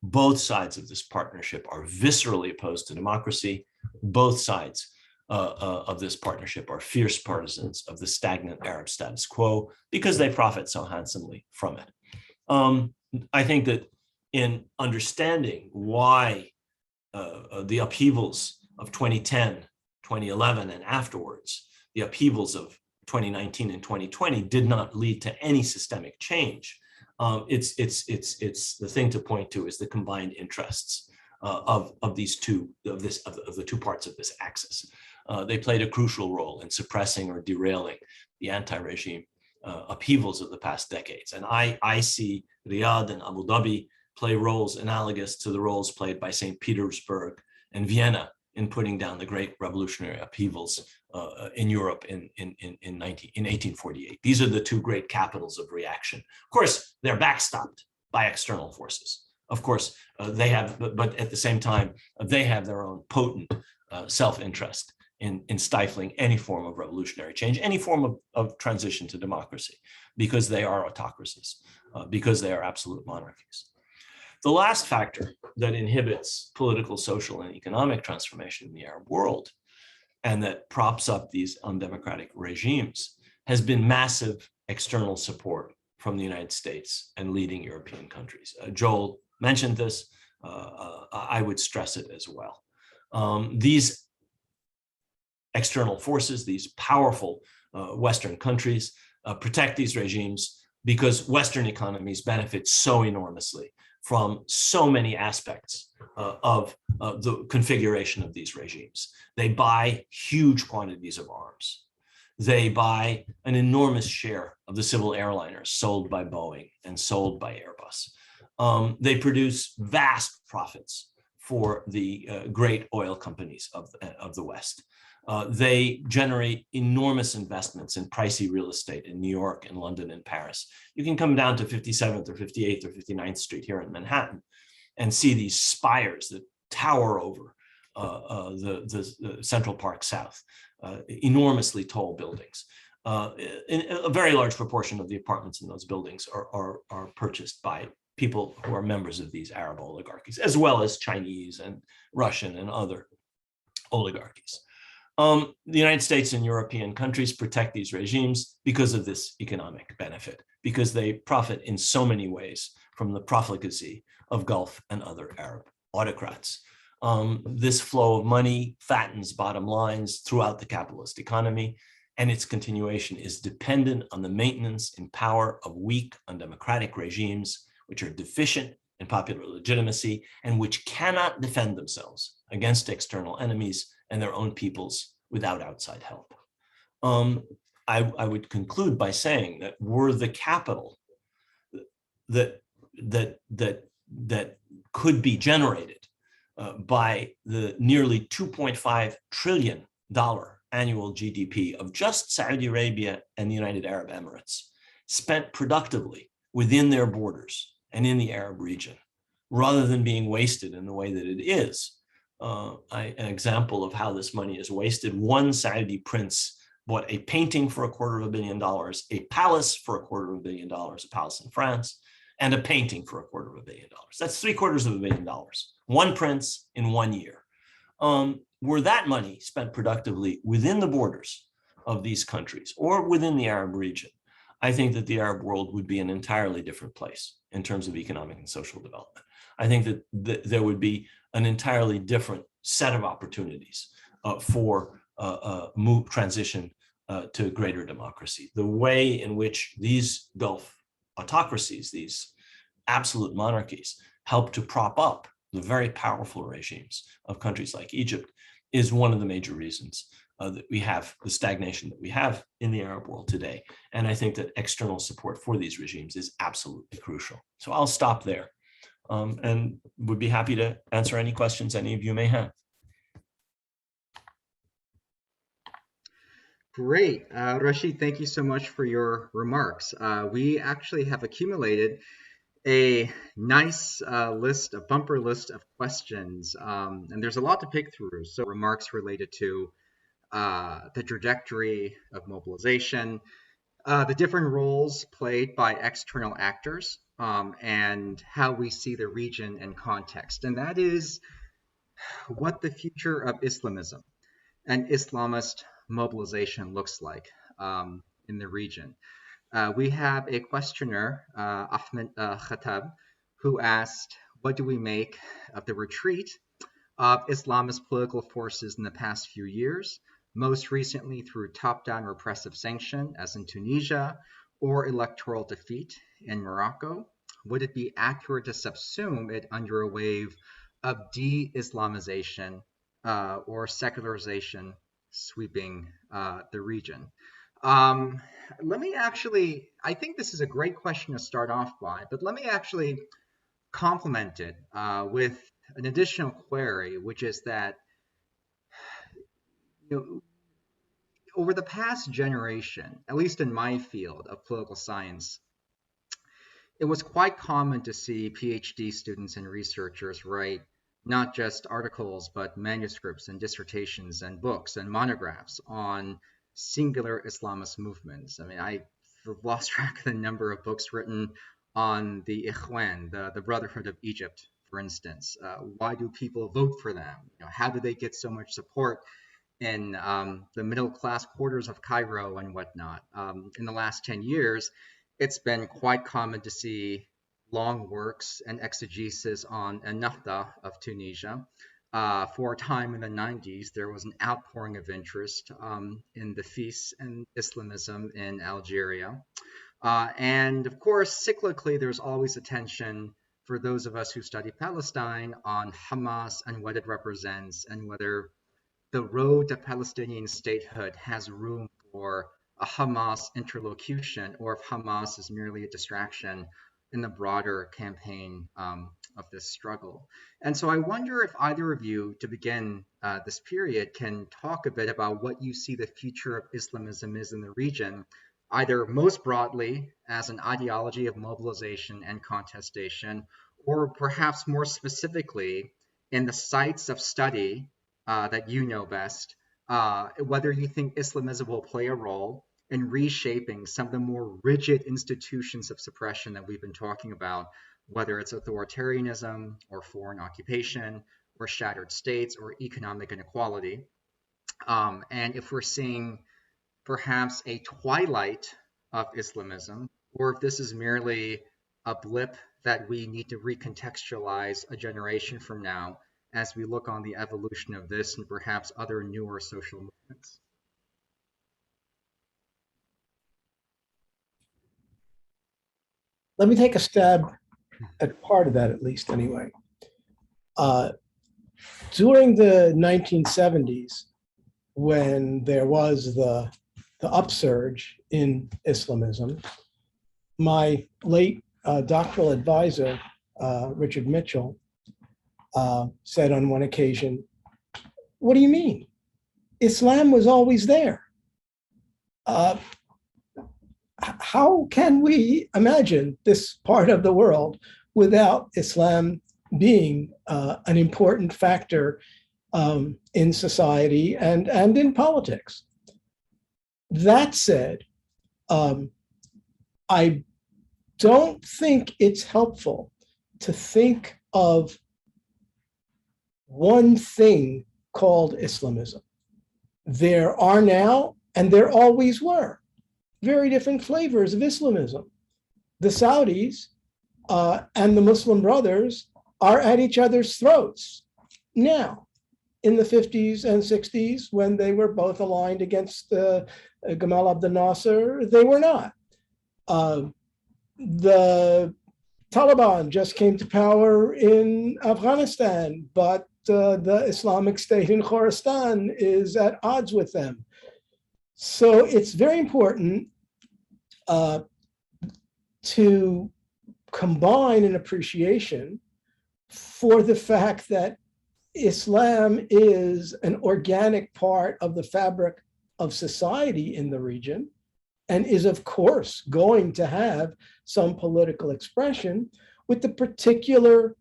Both sides of this partnership are viscerally opposed to democracy. Both sides of this partnership are fierce partisans of the stagnant Arab status quo because they profit so handsomely from it. I think that in understanding why the upheavals of 2010, 2011, and afterwards, the upheavals of 2019 and 2020 did not lead to any systemic change. It's the thing to point to is the combined interests of the two parts of this axis. They played a crucial role in suppressing or derailing the anti-regime upheavals of the past decades. And I see Riyadh and Abu Dhabi play roles analogous to the roles played by St. Petersburg and Vienna in putting down the great revolutionary upheavals in Europe in 1848. These are the two great capitals of reaction. Of course, they're backstopped by external forces. Of course, they have, but at the same time, they have their own potent self-interest in stifling any form of revolutionary change, any form of transition to democracy, because they are autocracies, because they are absolute monarchies. The last factor that inhibits political, social, and economic transformation in the Arab world and that props up these undemocratic regimes has been massive external support from the United States and leading European countries. Joel mentioned this. I would stress it as well. These external forces, these powerful Western countries, protect these regimes because Western economies benefit so enormously from so many aspects of the configuration of these regimes. They buy huge quantities of arms. They buy an enormous share of the civil airliners sold by Boeing and sold by Airbus. They produce vast profits for the great oil companies of the West. They generate enormous investments in pricey real estate in New York and London and Paris. You can come down to 57th or 58th or 59th Street here in Manhattan and see these spires that tower over the Central Park South, enormously tall buildings. A very large proportion of the apartments in those buildings are purchased by people who are members of these Arab oligarchies, as well as Chinese and Russian and other oligarchies. The United States and European countries protect these regimes because of this economic benefit, because they profit in so many ways from the profligacy of Gulf and other Arab autocrats. This flow of money fattens bottom lines throughout the capitalist economy, and its continuation is dependent on the maintenance in power of weak, undemocratic regimes, which are deficient in popular legitimacy and which cannot defend themselves against external enemies and their own peoples without outside help. I would conclude by saying that were the capital that could be generated by the nearly $2.5 trillion annual GDP of just Saudi Arabia and the United Arab Emirates, spent productively within their borders and in the Arab region, rather than being wasted in the way that it is. An example of how this money is wasted: one Saudi prince bought a painting for $250 million, a palace for $250 million, a palace in France, and a painting for $250 million. That's $750 million. One prince in 1 year. Were that money spent productively within the borders of these countries or within the Arab region, I think that the Arab world would be an entirely different place in terms of economic and social development. I think that there would be an entirely different set of opportunities for transition to greater democracy. The way in which these Gulf autocracies, these absolute monarchies, help to prop up the very powerful regimes of countries like Egypt is one of the major reasons that we have the stagnation that we have in the Arab world today. And I think that external support for these regimes is absolutely crucial. So I'll stop there and would be happy to answer any questions any of you may have. Great. Rashid, thank you so much for your remarks. We actually have accumulated a nice list, a bumper list of questions, and there's a lot to pick through. So remarks related to the trajectory of mobilization, the different roles played by external actors, and how we see the region and context. And that is what the future of Islamism and Islamist mobilization looks like in the region. We have a questioner, Ahmed Khattab, who asked, what do we make of the retreat of Islamist political forces in the past few years, most recently through top-down repressive sanction, as in Tunisia, or electoral defeat in Morocco? Would it be accurate to subsume it under a wave of de-Islamization or secularization sweeping the region? Let me actually, I think this is a great question to start off by, but let me actually complement it with an additional query, which is that, over the past generation, at least in my field of political science, it was quite common to see PhD students and researchers write not just articles, but manuscripts and dissertations and books and monographs on singular Islamist movements. I mean, I've lost track of the number of books written on the Ikhwan, the Brotherhood of Egypt, for instance. Why do people vote for them? How do they get so much support in the middle class quarters of Cairo and whatnot? In the last 10 years, it's been quite common to see long works and exegesis on Ennahda of Tunisia. For a time in the 90s, there was an outpouring of interest in the Fis and Islamism in Algeria. And of course, cyclically, there's always attention for those of us who study Palestine on Hamas and what it represents, and whether the road to Palestinian statehood has room for a Hamas interlocution, or if Hamas is merely a distraction in the broader campaign of this struggle. And so I wonder if either of you, to begin this period, can talk a bit about what you see the future of Islamism is in the region, either most broadly as an ideology of mobilization and contestation, or perhaps more specifically in the sites of study that you know best, whether you think Islamism will play a role in reshaping some of the more rigid institutions of suppression that we've been talking about, whether it's authoritarianism or foreign occupation or shattered states or economic inequality. And if we're seeing perhaps a twilight of Islamism, or if this is merely a blip that we need to recontextualize a generation from now as we look on the evolution of this and perhaps other newer social movements. Let me take a stab at part of that, at least anyway. During the 1970s, when there was the upsurge in Islamism, my late doctoral advisor, Richard Mitchell, said on one occasion, "What do you mean? Islam was always there. How can we imagine this part of the world without Islam being an important factor in society and in politics?" That said, I don't think it's helpful to think of one thing called Islamism. There are now, and there always were, very different flavors of Islamism. The Saudis and the Muslim Brothers are at each other's throats now. In the 50s and 60s, when they were both aligned against Gamal Abdel Nasser, they were not. The Taliban just came to power in Afghanistan, but the Islamic State in Khorasan is at odds with them. So it's very important to combine an appreciation for the fact that Islam is an organic part of the fabric of society in the region, and is, of course, going to have some political expression with the particular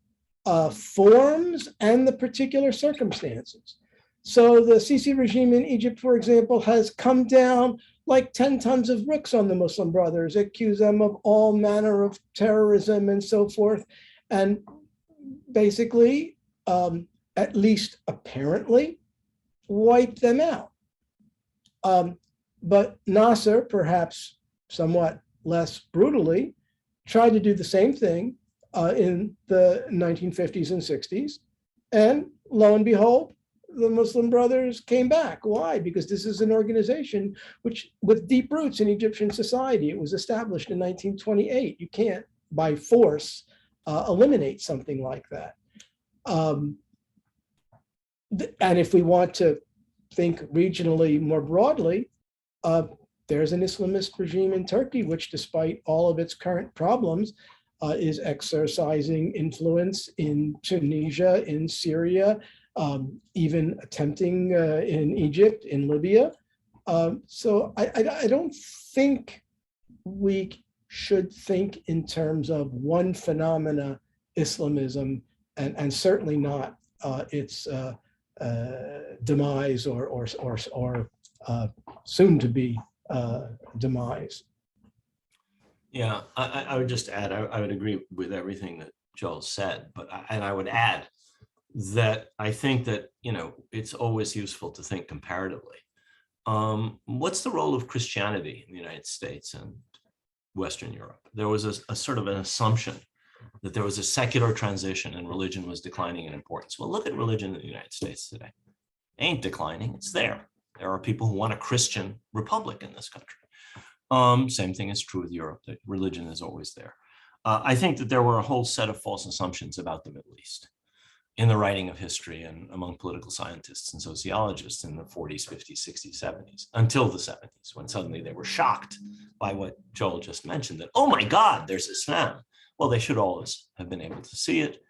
forms and the particular circumstances. So the Sisi regime in Egypt, for example, has come down like 10 tons of bricks on the Muslim Brothers, accuse them of all manner of terrorism and so forth. And basically, at least apparently, wipe them out. But Nasser, perhaps somewhat less brutally, tried to do the same thing in the 1950s and 60s. And lo and behold, the Muslim Brothers came back. Why? Because this is an organization which, with deep roots in Egyptian society, it was established in 1928. You can't, by force, eliminate something like that. And if we want to think regionally more broadly, there's an Islamist regime in Turkey, which, despite all of its current problems, is exercising influence in Tunisia, in Syria, even attempting in Egypt, in Libya. So I don't think we should think in terms of one phenomena, Islamism, and certainly not its demise or soon to be demise. Yeah, I would just add, I would agree with everything that Joel said, but I would add that I think that, it's always useful to think comparatively. What's the role of Christianity in the United States and Western Europe? There was a sort of an assumption that there was a secular transition and religion was declining in importance. Well, look at religion in the United States today. It ain't declining, it's there. There are people who want a Christian republic in this country. Same thing is true with Europe, that religion is always there. I think that there were a whole set of false assumptions about the Middle East in the writing of history and among political scientists and sociologists in the 40s, 50s, 60s, 70s, until the 70s, when suddenly they were shocked by what Joel just mentioned, that, oh my God, there's Islam. Well, they should always have been able to see it.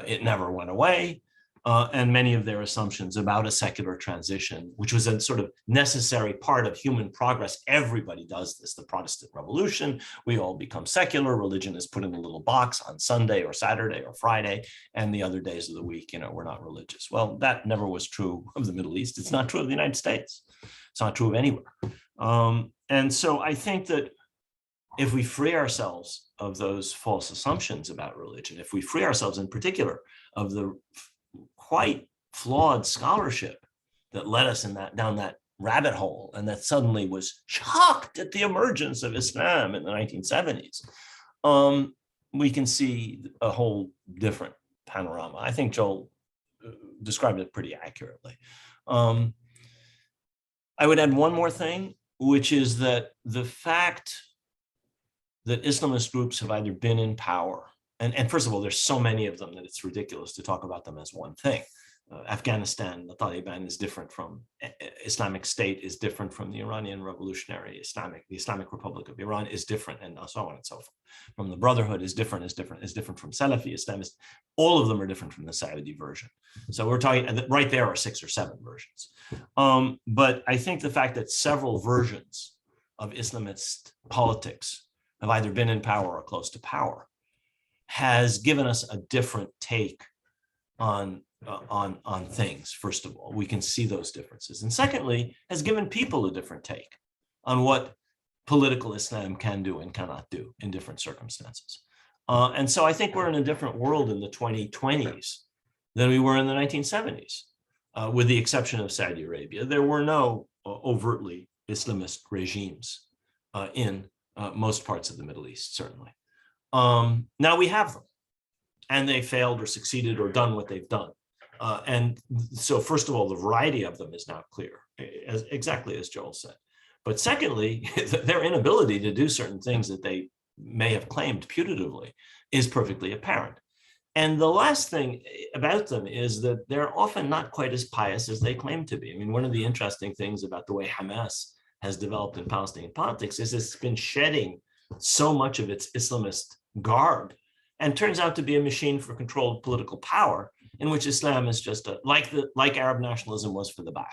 It never went away. And many of their assumptions about a secular transition, which was a sort of necessary part of human progress. Everybody does this, the Protestant Revolution, we all become secular, religion is put in a little box on Sunday or Saturday or Friday, and the other days of the week, we're not religious. Well, that never was true of the Middle East. It's not true of the United States. It's not true of anywhere. And so I think that if we free ourselves of those false assumptions about religion, if we free ourselves in particular of the quite flawed scholarship that led us down that rabbit hole, and that suddenly was shocked at the emergence of Islam in the 1970s, we can see a whole different panorama. I think Joel described it pretty accurately. I would add one more thing, which is that the fact that Islamist groups have either been in power, and first of all, there's so many of them that it's ridiculous to talk about them as one thing. Afghanistan, the Taliban is different from Islamic State, is different from the Iranian Revolutionary Islamic, the Islamic Republic of Iran is different, and so on and so forth. From the Brotherhood is different from Salafi Islamist. All of them are different from the Saudi version. So we're talking, right there are 6 or 7 versions. But I think the fact that several versions of Islamist politics have either been in power or close to power has given us a different take on things. First of all, we can see those differences, and secondly, has given people a different take on what political Islam can do and cannot do in different circumstances. And so I think we're in a different world in the 2020s than we were in the 1970s, with the exception of Saudi Arabia. There were no overtly Islamist regimes in most parts of the Middle East, certainly. Now we have them, and they failed or succeeded or done what they've done. And so first of all, the variety of them is now clear, exactly as Joel said. But secondly, their inability to do certain things that they may have claimed putatively is perfectly apparent. And the last thing about them is that they're often not quite as pious as they claim to be. I mean, one of the interesting things about the way Hamas has developed in Palestinian politics is it's been shedding so much of its Islamist garb and turns out to be a machine for controlled political power, in which Islam is just like Arab nationalism was for the Ba'ath.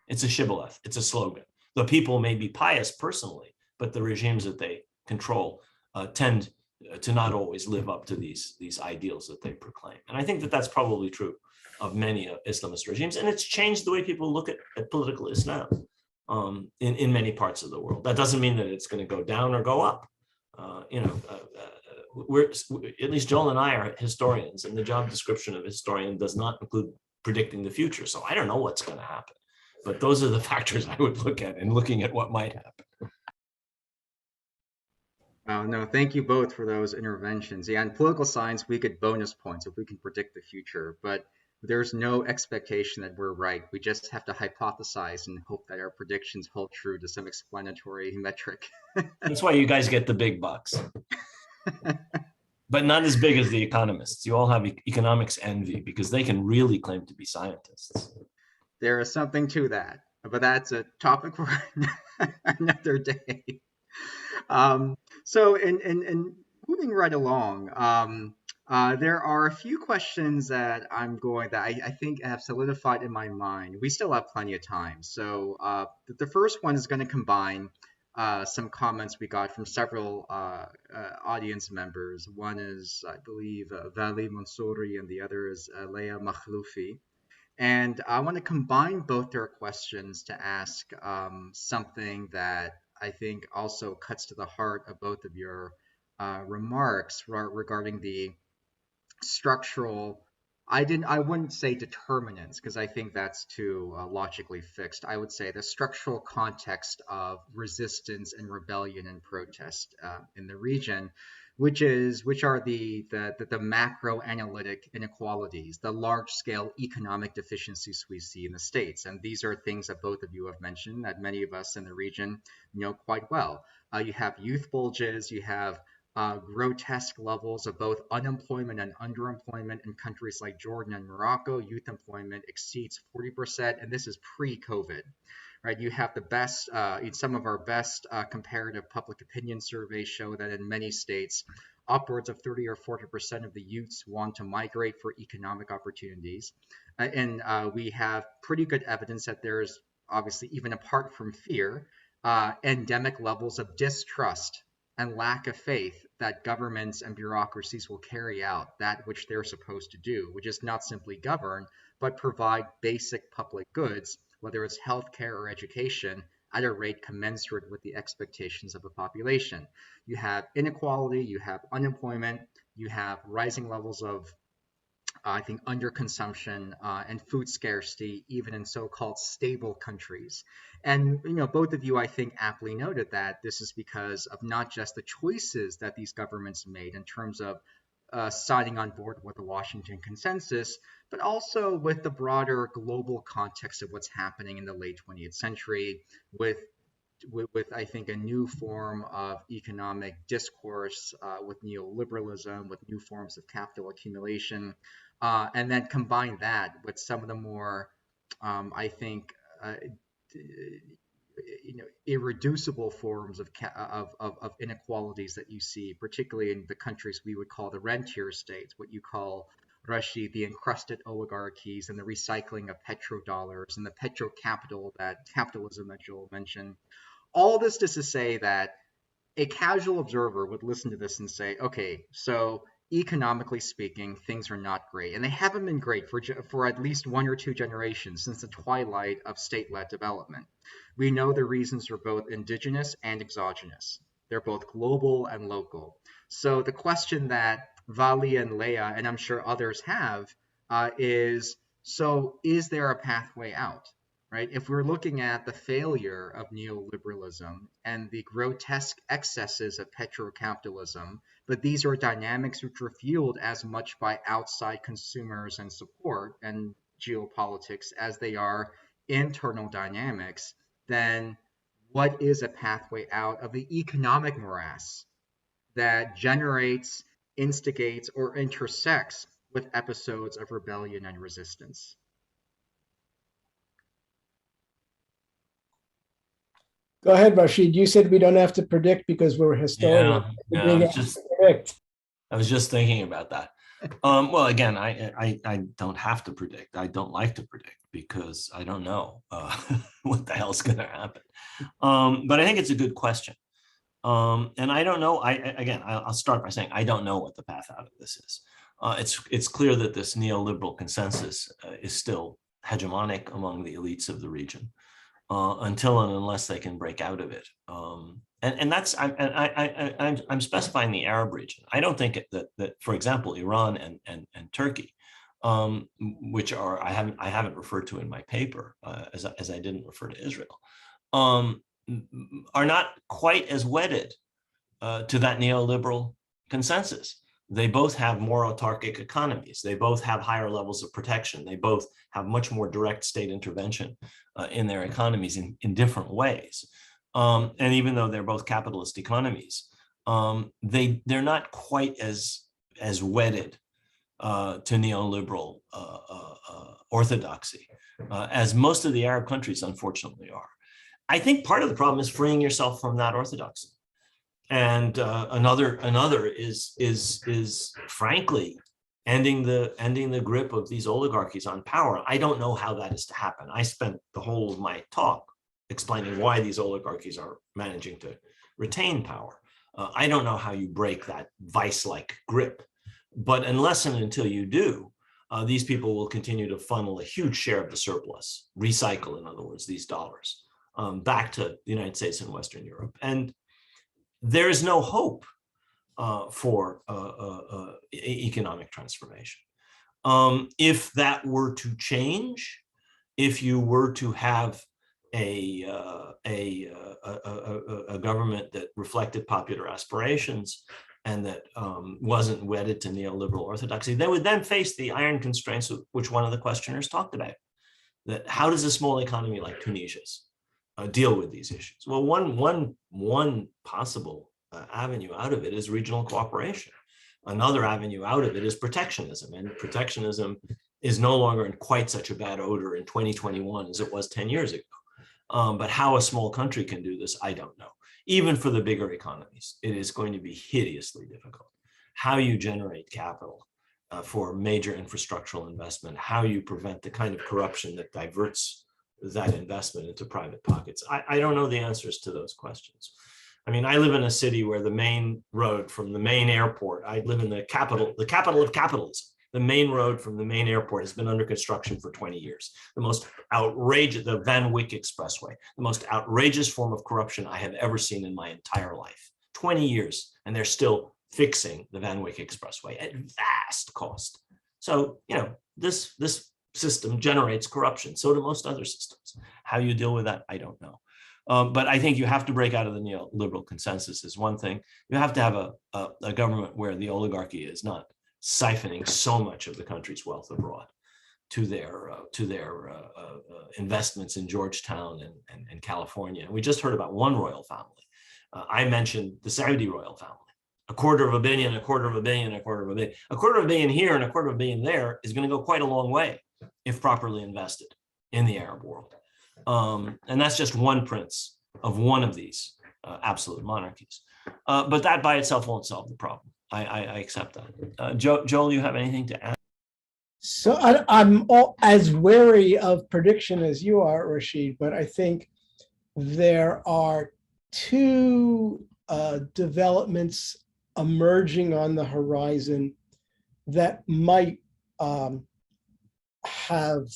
It's a shibboleth, it's a slogan. The people may be pious personally, but the regimes that they control tend to not always live up to these ideals that they proclaim. And I think that that's probably true of many Islamist regimes, and it's changed the way people look at political Islam. in many parts of the world. That doesn't mean that it's going to go down or go up. We're at least Joel and I are historians, and the job description of a historian does not include predicting the future. So I don't know what's going to happen, but those are the factors I would look at in looking at what might happen. No, thank you both for those interventions. Yeah, in political science, we get bonus points if we can predict the future, but there's no expectation that we're right. We just have to hypothesize and hope that our predictions hold true to some explanatory metric. That's why you guys get the big bucks. But not as big as the economists. You all have economics envy because they can really claim to be scientists. There is something to that, but that's a topic for another day. So in moving right along, there are a few questions that I think have solidified in my mind. We still have plenty of time. So the first one is going to combine some comments we got from several audience members. One is, I believe, Vali Mansouri, and the other is Leah Makhloufi. And I want to combine both their questions to ask something that I think also cuts to the heart of both of your remarks regarding the structural. I wouldn't say determinants, because I think that's too logically fixed. I would say the structural context of resistance and rebellion and protest in the region, which are the macro analytic inequalities, the large scale economic deficiencies we see in the States. And these are things that both of you have mentioned that many of us in the region know quite well. You have youth bulges, you have grotesque levels of both unemployment and underemployment in countries like Jordan and Morocco. Youth employment exceeds 40%, and this is pre-COVID. Right, you have the best, some of our best comparative public opinion surveys show that in many states, upwards of 30 or 40% of the youths want to migrate for economic opportunities. And we have pretty good evidence that there's obviously, even apart from fear, endemic levels of distrust and lack of faith that governments and bureaucracies will carry out that which they're supposed to do, which is not simply govern, but provide basic public goods, whether it's healthcare or education, at a rate commensurate with the expectations of a population. You have inequality, you have unemployment, you have rising levels of, I think, underconsumption and food scarcity, even in so-called stable countries. And both of you, I think, aptly noted that this is because of not just the choices that these governments made in terms of signing on board with the Washington Consensus, but also with the broader global context of what's happening in the late 20th century with I think, a new form of economic discourse, with neoliberalism, with new forms of capital accumulation, and then combine that with some of the more, I think, irreducible forms of inequalities that you see, particularly in the countries we would call the rentier states, what you call, Rashid, the encrusted oligarchies, and the recycling of petrodollars and the petrocapitalism that Joel mentioned. All this just to say that a casual observer would listen to this and say, okay, so economically speaking, things are not great. And they haven't been great for at least one or two generations since the twilight of state-led development. We know the reasons are both indigenous and exogenous. They're both global and local. So the question that Vali and Leah, and I'm sure others have, is there a pathway out? Right? If we're looking at the failure of neoliberalism and the grotesque excesses of petrocapitalism, but these are dynamics which are fueled as much by outside consumers and support and geopolitics as they are internal dynamics, then what is a pathway out of the economic morass that generates, instigates, or intersects with episodes of rebellion and resistance? Go ahead, Rashid. You said we don't have to predict because we're historians. I was just thinking about that. Well, again, I don't have to predict. I don't like to predict because I don't know what the hell's going to happen. But I think it's a good question. And I don't know. I'll start by saying I don't know what the path out of this is. It's clear that this neoliberal consensus is still hegemonic among the elites of the region. until and unless they can break out of it. And that's I'm specifying the Arab region. I don't think that for example, Iran and Turkey, which are I haven't referred to in my paper, as I didn't refer to Israel, are not quite as wedded to that neoliberal consensus. They both have more autarkic economies. They both have higher levels of protection. They both have much more direct state intervention in their economies in different ways. And even though they're both capitalist economies, they're not quite as wedded to neoliberal orthodoxy as most of the Arab countries, unfortunately, are. I think part of the problem is freeing yourself from that orthodoxy. And another is frankly ending the grip of these oligarchies on power. I don't know how that is to happen. I spent the whole of my talk explaining why these oligarchies are managing to retain power. I don't know how you break that vice-like grip, but unless and until you do, these people will continue to funnel a huge share of the surplus, recycle, in other words, these dollars, back to the United States and Western Europe. And there is no hope for economic transformation. If that were to change, if you were to have a government that reflected popular aspirations and that wasn't wedded to neoliberal orthodoxy, they would then face the iron constraints which one of the questioners talked about. That how does a small economy like Tunisia's deal with these issues? Well, one possible avenue out of it is regional cooperation. Another avenue out of it is protectionism, and protectionism is no longer in quite such a bad odor in 2021 as it was 10 years ago. But how a small country can do this, I don't know. Even for the bigger economies, it is going to be hideously difficult. How you generate capital for major infrastructural investment, how you prevent the kind of corruption that diverts that investment into private pockets. I don't know the answers to those questions. I mean, I live in a city where the main road from the main airport, I live in the capital of capitalism. The main road from the main airport has been under construction for 20 years. The most outrageous, the Van Wyck Expressway, the most outrageous form of corruption I have ever seen in my entire life. 20 years, and they're still fixing the Van Wyck Expressway at vast cost. So, you know, this system generates corruption. So do most other systems. How you deal with that, I don't know. But I think you have to break out of the neoliberal consensus is one thing. You have to have a government where the oligarchy is not siphoning so much of the country's wealth abroad to their investments in Georgetown and California. And we just heard about one royal family. I mentioned the Saudi royal family. $250 million, $250 million, $250 million. $250 million here and $250 million there is going to go quite a long way if properly invested in the Arab world. And that's just one prince of one of these absolute monarchies. But that by itself won't solve the problem. I accept that. Joel, you have anything to add? So I'm as wary of prediction as you are, Rashid, but I think there are two developments emerging on the horizon that might have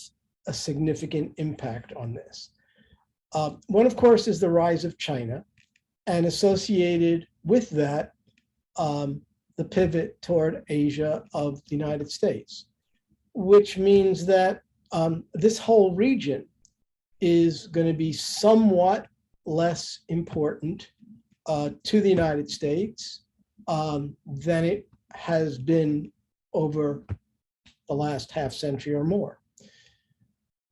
a significant impact on this. One, of course, is the rise of China, and associated with that, the pivot toward Asia of the United States, which means that this whole region is going to be somewhat less important to the United States than it has been over the last half century or more.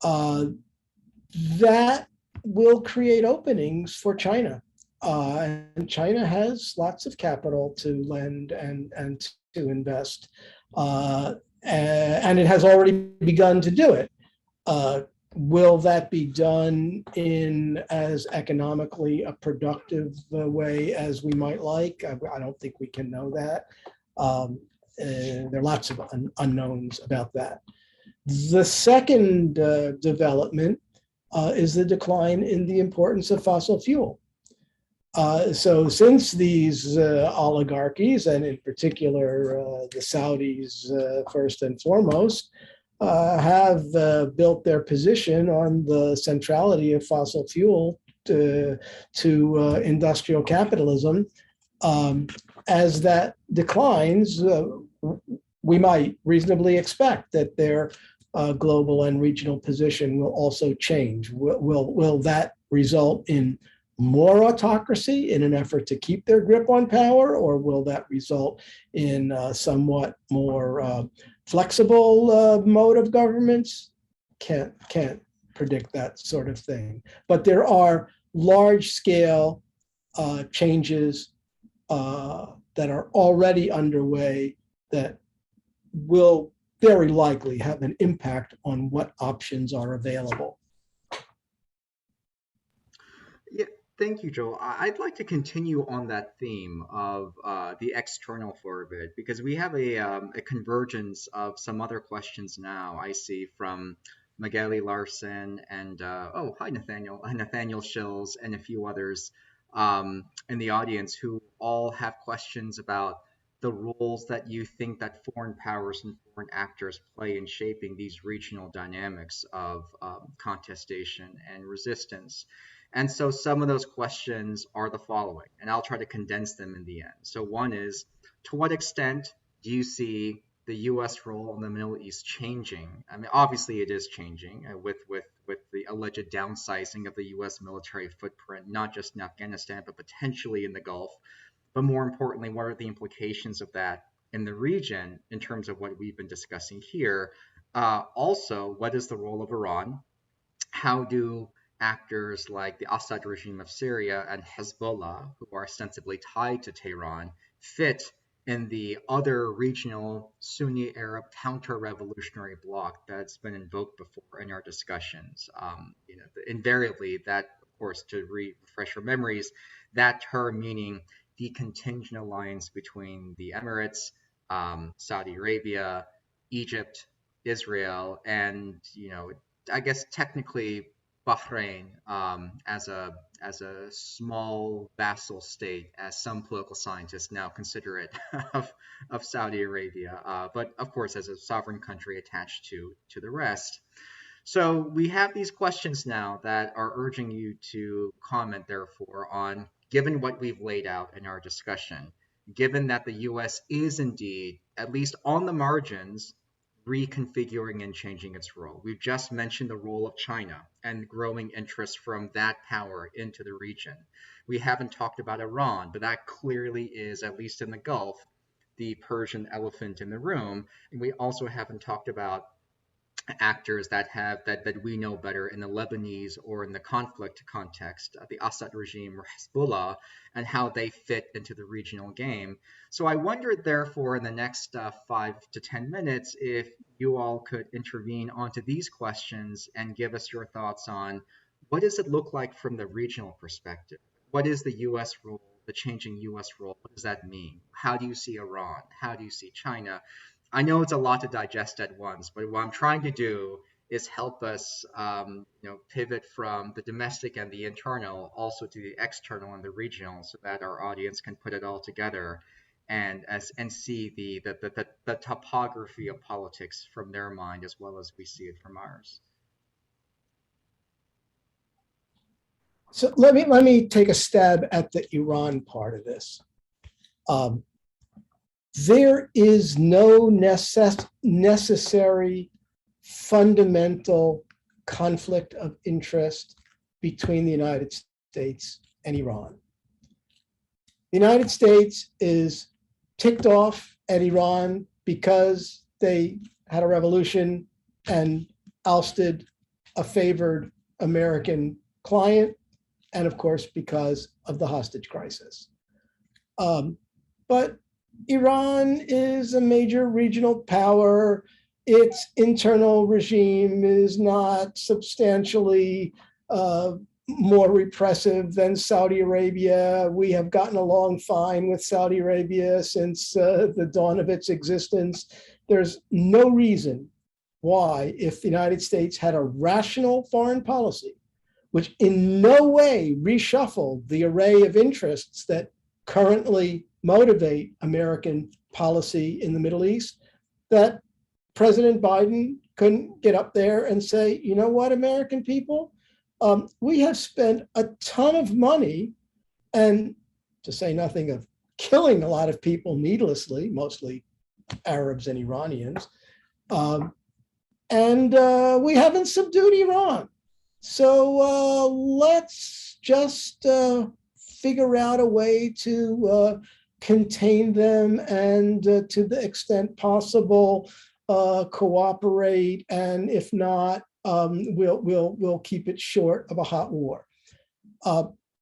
That will create openings for China. And China has lots of capital to lend and to invest. And it has already begun to do it. Will that be done in as economically a productive way as we might like? I don't think we can know that. There are lots of unknowns about that. The second development is the decline in the importance of fossil fuel. So since these oligarchies, and in particular the Saudis first and foremost, have built their position on the centrality of fossil fuel to industrial capitalism. As that declines, we might reasonably expect that their global and regional position will also change. Will that result in more autocracy in an effort to keep their grip on power, or will that result in somewhat more flexible mode of governments? Can't predict that sort of thing. But there are large-scale changes that are already underway that will very likely have an impact on what options are available. Yeah, thank you, Joel. I'd like to continue on that theme of the external for a bit, because we have a convergence of some other questions now I see from Magali Larson and, oh, hi, Nathaniel Shills and a few others in the audience who all have questions about the roles that you think that foreign powers and foreign actors play in shaping these regional dynamics of contestation and resistance. And so some of those questions are the following, and I'll try to condense them in the end. So one is, to what extent do you see the U.S. role in the Middle East changing? I mean, obviously it is changing with the alleged downsizing of the U.S. military footprint, not just in Afghanistan, but potentially in the Gulf. But more importantly, what are the implications of that in the region in terms of what we've been discussing here? Also, what is the role of Iran? How do actors like the Assad regime of Syria and Hezbollah, who are ostensibly tied to Tehran, fit in the other regional Sunni Arab counter-revolutionary bloc that's been invoked before in our discussions? Invariably, that, of course, to refresh your memories, that term meaning the contingent alliance between the Emirates, Saudi Arabia, Egypt, Israel, and I guess technically Bahrain as a small vassal state, as some political scientists now consider it, of Saudi Arabia, but of course as a sovereign country attached to the rest. So we have these questions now that are urging you to comment, therefore, on, given what we've laid out in our discussion, given that the U.S. is indeed, at least on the margins, reconfiguring and changing its role. We've just mentioned the role of China and growing interest from that power into the region. We haven't talked about Iran, but that clearly is, at least in the Gulf, the Persian elephant in the room. And we also haven't talked about actors that we know better in the Lebanese or in the conflict context, the Assad regime or Hezbollah, and how they fit into the regional game. So I wondered, therefore, in the next 5 to 10 minutes, if you all could intervene onto these questions and give us your thoughts on what does it look like from the regional perspective? What is the U.S. role, the changing U.S. role? What does that mean? How do you see Iran? How do you see China? I know it's a lot to digest at once, but what I'm trying to do is help us, pivot from the domestic and the internal also to the external and the regional, so that our audience can put it all together and see the topography of politics from their mind as well as we see it from ours. So let me take a stab at the Iran part of this. There is no necessary fundamental conflict of interest between the United States and Iran. The United States is ticked off at Iran because they had a revolution and ousted a favored American client, and of course, because of the hostage crisis. But Iran is a major regional power. Its internal regime is not substantially more repressive than Saudi Arabia. We have gotten along fine with Saudi Arabia since the dawn of its existence. There's no reason why, if the United States had a rational foreign policy, which in no way reshuffled the array of interests that currently motivate American policy in the Middle East, that President Biden couldn't get up there and say, you know what, American people, we have spent a ton of money, and to say nothing of killing a lot of people needlessly, mostly Arabs and Iranians, and we haven't subdued Iran. So let's just figure out a way to contain them, and to the extent possible, cooperate. And if not, we'll keep it short of a hot war.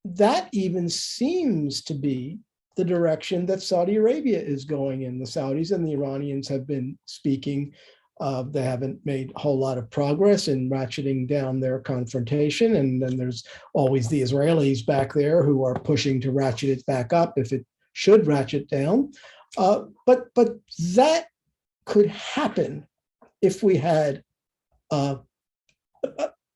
That even seems to be the direction that Saudi Arabia is going in. The Saudis and the Iranians have been speaking. They haven't made a whole lot of progress in ratcheting down their confrontation. And then there's always the Israelis back there who are pushing to ratchet it back up if it should ratchet down. But that could happen if we had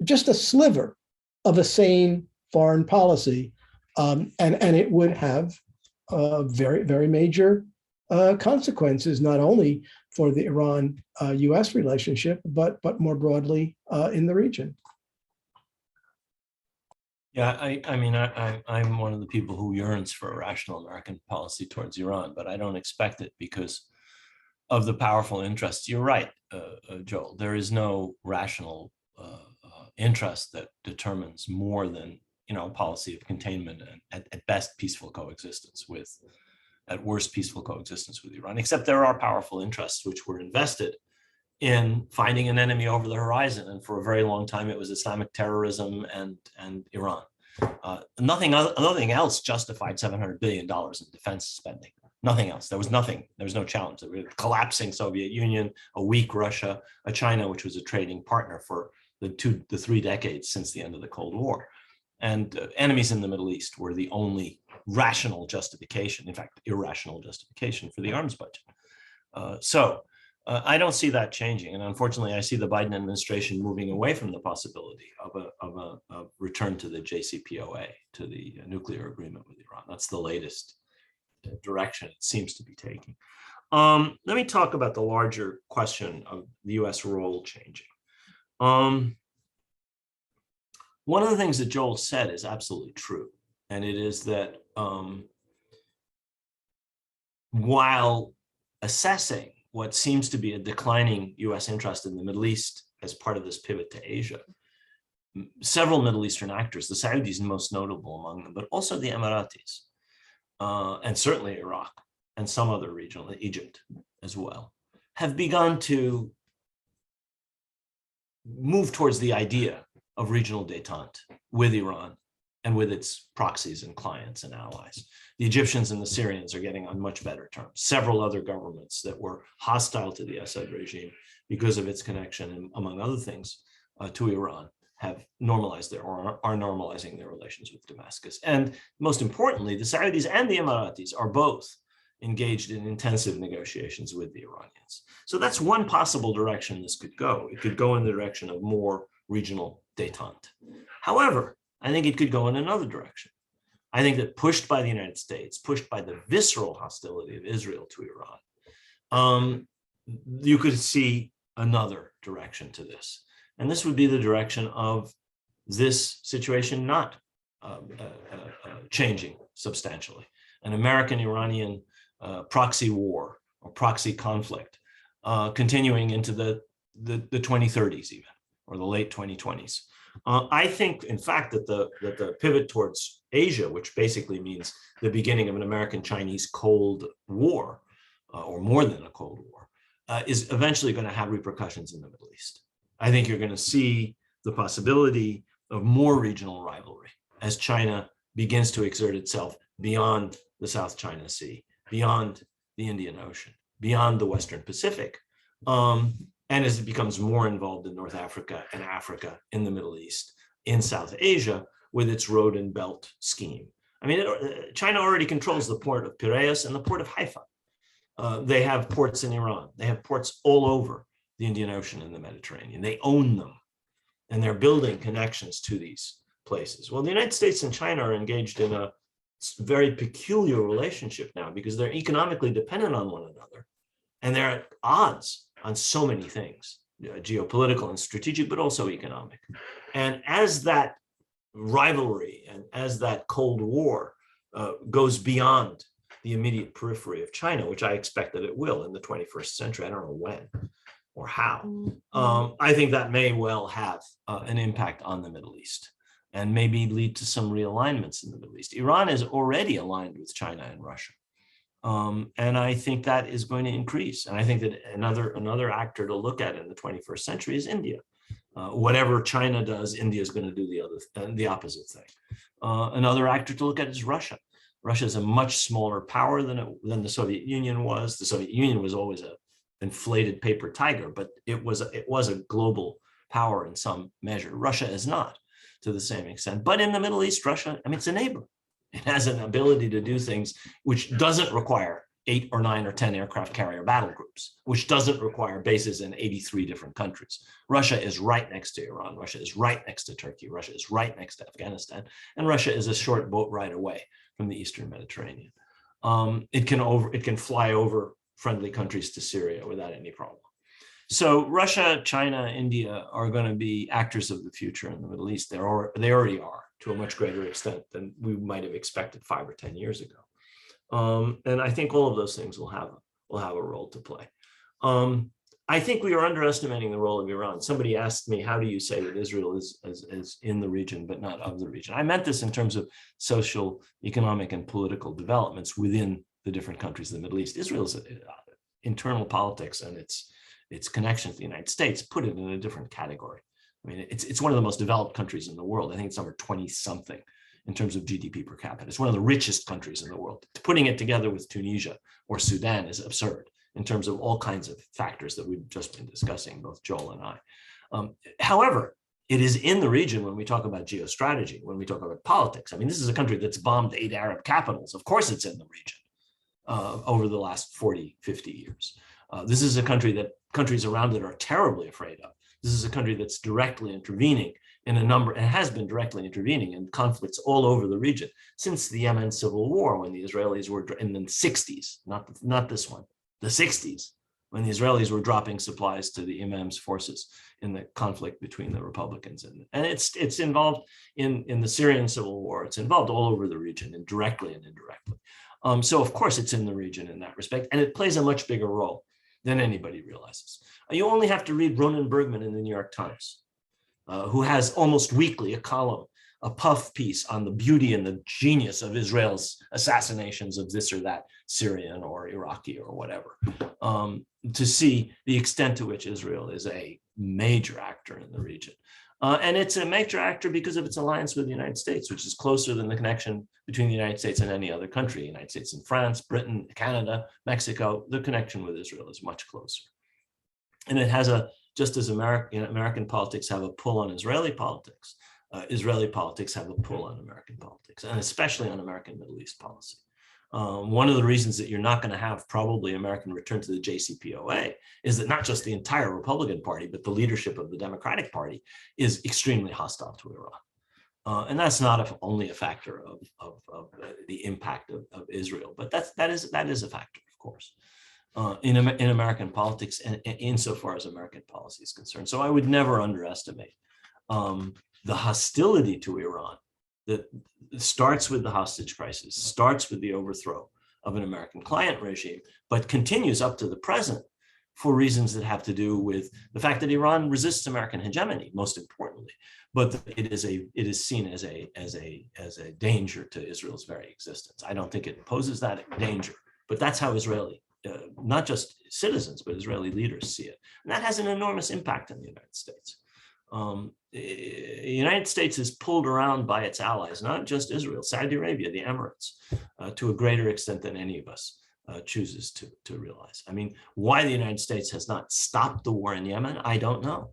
just a sliver of a sane foreign policy, and it would have very, very major consequences, not only for the Iran-US relationship, but more broadly in the region. Yeah, I mean, I'm one of the people who yearns for a rational American policy towards Iran, but I don't expect it because of the powerful interests. You're right, Joel. There is no rational interest that determines more than, a policy of containment and at best peaceful coexistence with, at worst peaceful coexistence with Iran. Except there are powerful interests which were invested in finding an enemy over the horizon, and for a very long time it was Islamic terrorism and Iran. Nothing else justified $700 billion in defense spending. Nothing else. There was nothing. There was no challenge. There was a collapsing Soviet Union, a weak Russia, a China which was a trading partner for the 3 decades since the end of the Cold War, and enemies in the Middle East were the only rational justification, in fact, irrational justification for the arms budget. So I don't see that changing. And unfortunately, I see the Biden administration moving away from the possibility of a return to the JCPOA, to the nuclear agreement with Iran. That's the latest direction it seems to be taking. Let me talk about the larger question of the US role changing. One of the things that Joel said is absolutely true. And it is that while assessing what seems to be a declining US interest in the Middle East as part of this pivot to Asia, several Middle Eastern actors, the Saudis most notable among them, but also the Emiratis, and certainly Iraq and some other regional, Egypt as well, have begun to move towards the idea of regional détente with Iran and with its proxies and clients and allies. The Egyptians and the Syrians are getting on much better terms. Several other governments that were hostile to the Assad regime because of its connection, among other things, to Iran have normalized or are normalizing their relations with Damascus. And most importantly, the Saudis and the Emiratis are both engaged in intensive negotiations with the Iranians. So that's one possible direction this could go. It could go in the direction of more regional détente. However, I think it could go in another direction. I think that pushed by the United States, pushed by the visceral hostility of Israel to Iran, you could see another direction to this. And this would be the direction of this situation not changing substantially. An American-Iranian proxy war or proxy conflict continuing into the 2030s even, or the late 2020s. I think, in fact, that the pivot towards Asia, which basically means the beginning of an American-Chinese Cold War, or more than a Cold War, is eventually going to have repercussions in the Middle East. I think you're going to see the possibility of more regional rivalry as China begins to exert itself beyond the South China Sea, beyond the Indian Ocean, beyond the Western Pacific, and as it becomes more involved in North Africa and Africa, in the Middle East, in South Asia, with its road and belt scheme. I mean, China already controls the port of Piraeus and the port of Haifa. They have ports in Iran. They have ports all over the Indian Ocean and the Mediterranean. They own them, and they're building connections to these places. Well, the United States and China are engaged in a very peculiar relationship now because they're economically dependent on one another, and they're at odds on so many things. geopolitical and strategic, but also economic. And as that rivalry and as that Cold War goes beyond the immediate periphery of China, which I expect that it will in the 21st century, I don't know when or how, I think that may well have an impact on the Middle East and maybe lead to some realignments in the Middle East. Iran is already aligned with China and Russia. And I think that is going to increase. And I think that another actor to look at in the 21st century is India. Whatever China does, India is going to do the opposite thing. Another actor to look at is Russia. Russia is a much smaller power than the Soviet Union was. The Soviet Union was always an inflated paper tiger, but it was a global power in some measure. Russia is not to the same extent. But in the Middle East, Russia, I mean, it's a neighbor. It has an ability to do things which doesn't require 8 or 9 or 10 aircraft carrier battle groups, which doesn't require bases in 83 different countries. Russia is right next to Iran. Russia is right next to Turkey. Russia is right next to Afghanistan. And Russia is a short boat ride away from the Eastern Mediterranean. It can fly over friendly countries to Syria without any problem. So Russia, China, India are going to be actors of the future in the Middle East. They already are to a much greater extent than we might have expected 5 or 10 years ago. And I think all of those things will have a role to play. I think we are underestimating the role of Iran. Somebody asked me, how do you say that Israel is in the region, but not of the region? I meant this in terms of social, economic, and political developments within the different countries of the Middle East. Israel's internal politics and its connection to the United States put it in a different category. I mean, it's one of the most developed countries in the world. I think it's number 20-something in terms of GDP per capita. It's one of the richest countries in the world. Putting it together with Tunisia or Sudan is absurd in terms of all kinds of factors that we've just been discussing, both Joel and I. However, it is in the region when we talk about geostrategy, when we talk about politics. I mean, this is a country that's bombed 8 Arab capitals. Of course it's in the region over the last 40, 50 years. This is a country that countries around it are terribly afraid of. This is a country that's directly intervening in a number, and has been directly intervening in conflicts all over the region since the Yemen civil war, when the Israelis were in the 60s, not this one, the 60s, when the Israelis were dropping supplies to the Imam's forces in the conflict between the Republicans. And it's involved in the Syrian civil war. It's involved all over the region, and directly and indirectly. So of course it's in the region in that respect, and it plays a much bigger role than anybody realizes. You only have to read Ronan Bergman in the New York Times, who has almost weekly a column, a puff piece on the beauty and the genius of Israel's assassinations of this or that Syrian or Iraqi or whatever, to see the extent to which Israel is a major actor in the region. And it's a major actor because of its alliance with the United States, which is closer than the connection between the United States and any other country. The United States and France, Britain, Canada, Mexico, the connection with Israel is much closer. And it has just as American politics have a pull on Israeli politics have a pull on American politics, and especially on American Middle East policy. One of the reasons that you're not going to have probably American return to the JCPOA is that not just the entire Republican Party, but the leadership of the Democratic Party is extremely hostile to Iran. And that's not only a factor of the impact of Israel, but that is a factor, of course, in American politics and insofar as American policy is concerned. So I would never underestimate the hostility to Iran that starts with the hostage crisis, starts with the overthrow of an American client regime, but continues up to the present for reasons that have to do with the fact that Iran resists American hegemony, most importantly, but it is seen as a danger to Israel's very existence. I don't think it poses that danger, but that's how Israeli, not just citizens, but Israeli leaders see it. And that has an enormous impact on the United States. The United States is pulled around by its allies, not just Israel, Saudi Arabia, the Emirates, to a greater extent than any of us chooses to realize. I mean, why the United States has not stopped the war in Yemen, I don't know.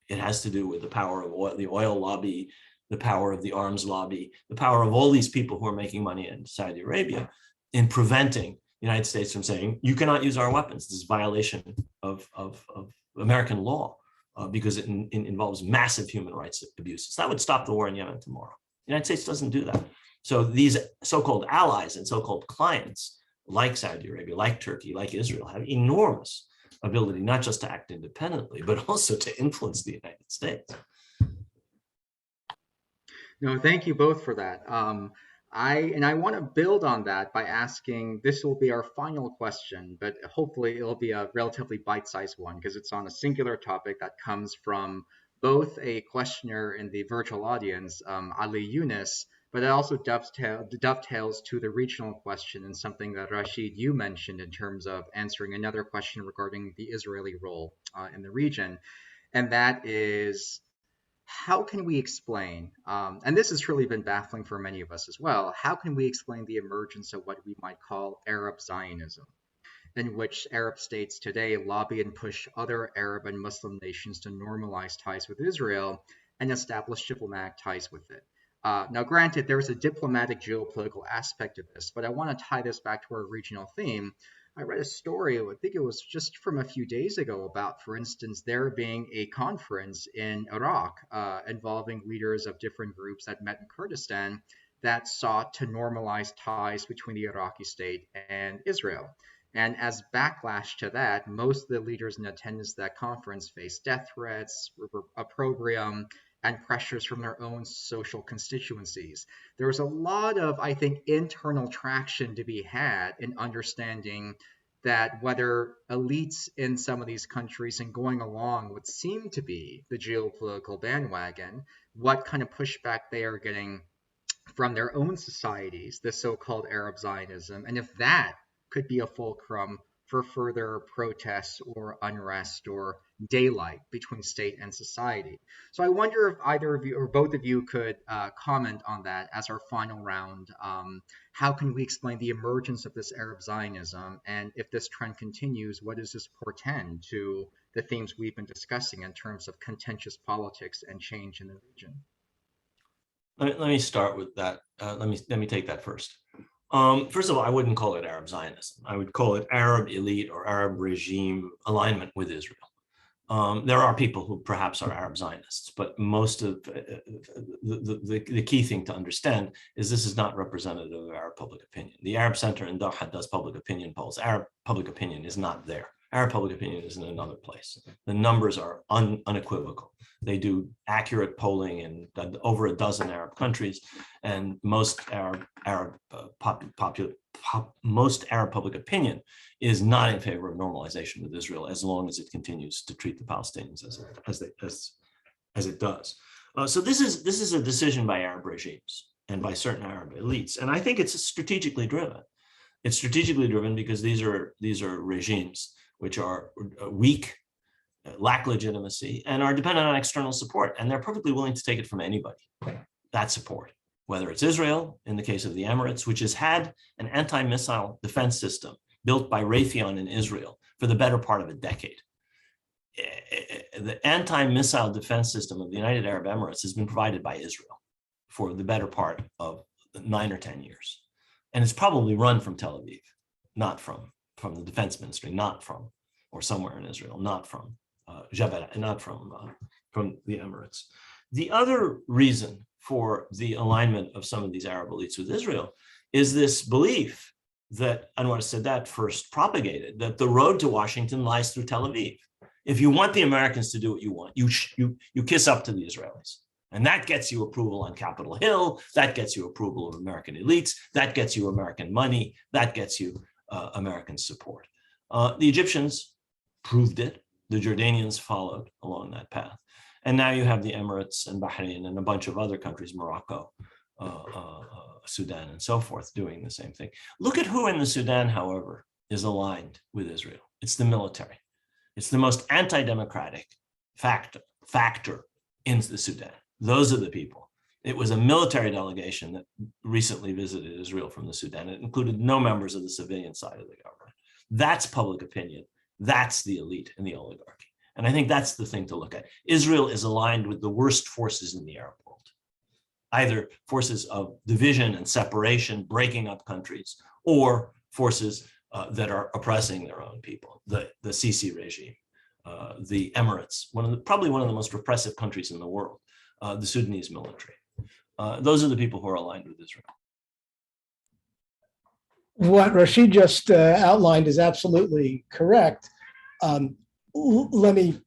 It has to do with the power of the oil lobby, the power of the arms lobby, the power of all these people who are making money in Saudi Arabia in preventing the United States from saying, you cannot use our weapons. This is violation of American law. Because it involves massive human rights abuses. That would stop the war in Yemen tomorrow. The United States doesn't do that. So these so-called allies and so-called clients, like Saudi Arabia, like Turkey, like Israel, have enormous ability not just to act independently, but also to influence the United States. No, thank you both for that. I want to build on that by asking, this will be our final question, but hopefully it'll be a relatively bite-sized one because it's on a singular topic that comes from both a questioner in the virtual audience, Ali Yunus, but it also dovetails to the regional question and something that Rashid, you mentioned in terms of answering another question regarding the Israeli role in the region. And that is, how can we explain, and this has really been baffling for many of us as well, how can we explain the emergence of what we might call Arab Zionism, in which Arab states today lobby and push other Arab and Muslim nations to normalize ties with Israel and establish diplomatic ties with it? Now, granted, there's a diplomatic geopolitical aspect of this, but I want to tie this back to our regional theme. I read a story, I think it was just from a few days ago, about, for instance, there being a conference in Iraq involving leaders of different groups that met in Kurdistan that sought to normalize ties between the Iraqi state and Israel. And as backlash to that, most of the leaders in attendance at that conference faced death threats, opprobrium, and pressures from their own social constituencies. There was a lot of, I think, internal traction to be had in understanding that whether elites in some of these countries and going along what seemed to be the geopolitical bandwagon, what kind of pushback they are getting from their own societies, the so-called Arab Zionism, and if that could be a fulcrum for further protests or unrest or daylight between state and society. So I wonder if either of you or both of you could comment on that as our final round. How can we explain the emergence of this Arab Zionism? And if this trend continues, what does this portend to the themes we've been discussing in terms of contentious politics and change in the region? Let me start with that. Let me take that first. First of all, I wouldn't call it Arab Zionism. I would call it Arab elite or Arab regime alignment with Israel. There are people who perhaps are Arab Zionists, but most of the key thing to understand is this is not representative of Arab public opinion. The Arab Center in Doha does public opinion polls. Arab public opinion is not there. Arab public opinion is in another place. The numbers are unequivocal. They do accurate polling in over a dozen Arab countries, and most Arab public opinion is not in favor of normalization with Israel as long as it continues to treat the Palestinians as it does. So this is a decision by Arab regimes and by certain Arab elites, and I think it's strategically driven. It's strategically driven because these are regimes which are weak, lack legitimacy, and are dependent on external support, and they're perfectly willing to take it from anybody, that support, whether it's Israel, in the case of the Emirates, which has had an anti-missile defense system built by Raytheon in Israel for the better part of a decade. The anti-missile defense system of the United Arab Emirates has been provided by Israel for the better part of 9 or 10 years. And it's probably run from Tel Aviv, not from the defense ministry, not from, or somewhere in Israel, not from Jabal, not from the Emirates. The other reason for the alignment of some of these Arab elites with Israel is this belief that Anwar Sadat first propagated, that the road to Washington lies through Tel Aviv. If you want the Americans to do what you want, you kiss up to the Israelis. And that gets you approval on Capitol Hill, that gets you approval of American elites, that gets you American money, that gets you American support. The Egyptians proved it. The Jordanians followed along that path. And now you have the Emirates and Bahrain and a bunch of other countries, Morocco, Sudan, and so forth, doing the same thing. Look at who in the Sudan, however, is aligned with Israel. It's the military. It's the most anti-democratic factor in the Sudan. Those are the people. It was a military delegation that recently visited Israel from the Sudan. It included no members of the civilian side of the government. That's public opinion. That's the elite and the oligarchy. And I think that's the thing to look at. Israel is aligned with the worst forces in the Arab world, either forces of division and separation, breaking up countries, or forces that are oppressing their own people, the Sisi regime, the Emirates, probably one of the most repressive countries in the world, the Sudanese military. Those are the people who are aligned with Israel. What Rashid just outlined is absolutely correct. Let me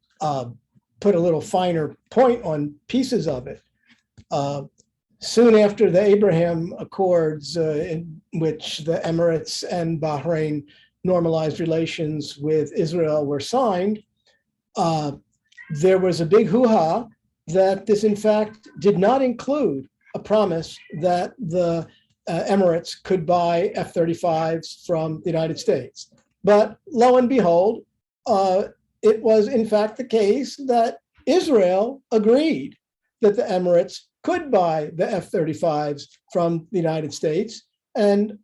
put a little finer point on pieces of it. Soon after the Abraham Accords, in which the Emirates and Bahrain normalized relations with Israel were signed, there was a big hoo-ha that this, in fact, did not include a promise that the Emirates could buy F-35s from the United States. But lo and behold, it was, in fact, the case that Israel agreed that the Emirates could buy the F-35s from the United States. And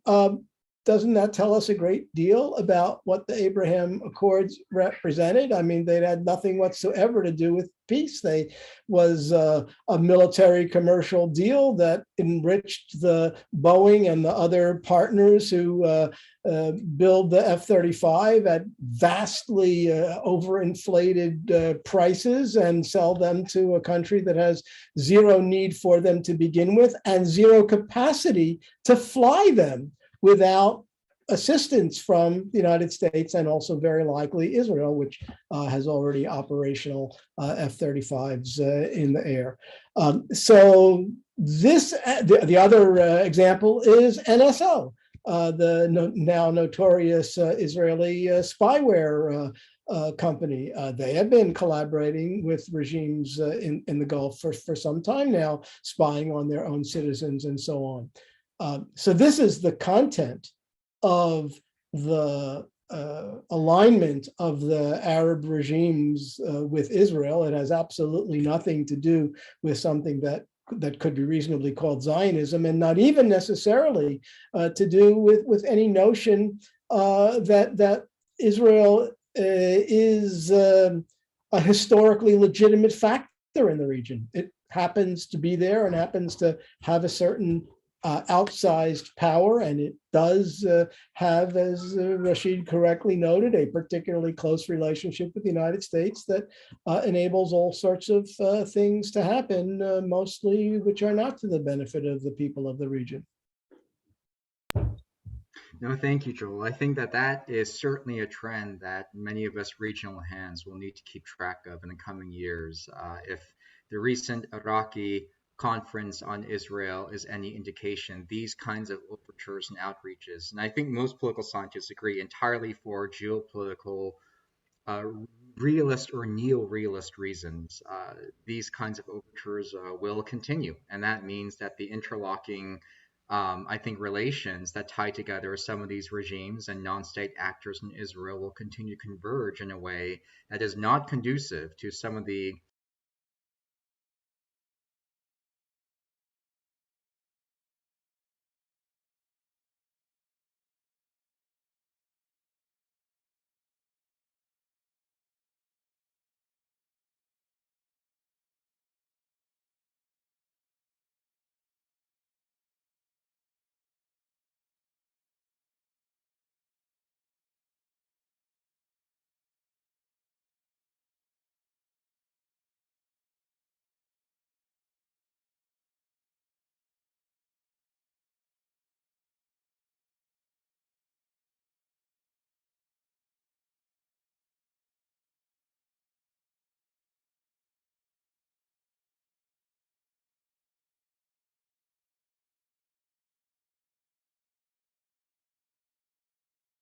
doesn't that tell us a great deal about what the Abraham Accords represented? I mean, they had nothing whatsoever to do with peace. They was a military commercial deal that enriched the Boeing and the other partners who build the F-35 at vastly overinflated prices and sell them to a country that has zero need for them to begin with and zero capacity to fly them without assistance from the United States and also very likely Israel, which has already operational F-35s in the air. So this, the other example is NSO, the now notorious Israeli spyware company. They have been collaborating with regimes in the Gulf for some time now, spying on their own citizens and so on. So this is the content of the alignment of the Arab regimes with Israel. It has absolutely nothing to do with something that could be reasonably called Zionism, and not even necessarily to do with any notion that Israel is a historically legitimate factor in the region. It happens to be there and happens to have a certain outsized power, and it does have, as Rashid correctly noted, a particularly close relationship with the United States that enables all sorts of things to happen, mostly which are not to the benefit of the people of the region. No, thank you, Joel. I think that is certainly a trend that many of us regional hands will need to keep track of in the coming years. If the recent Iraqi conference on Israel is any indication, these kinds of overtures and outreaches, and I think most political scientists agree entirely for geopolitical realist or neo-realist reasons, these kinds of overtures will continue. And that means that the interlocking, I think, relations that tie together some of these regimes and non-state actors in Israel will continue to converge in a way that is not conducive to some of the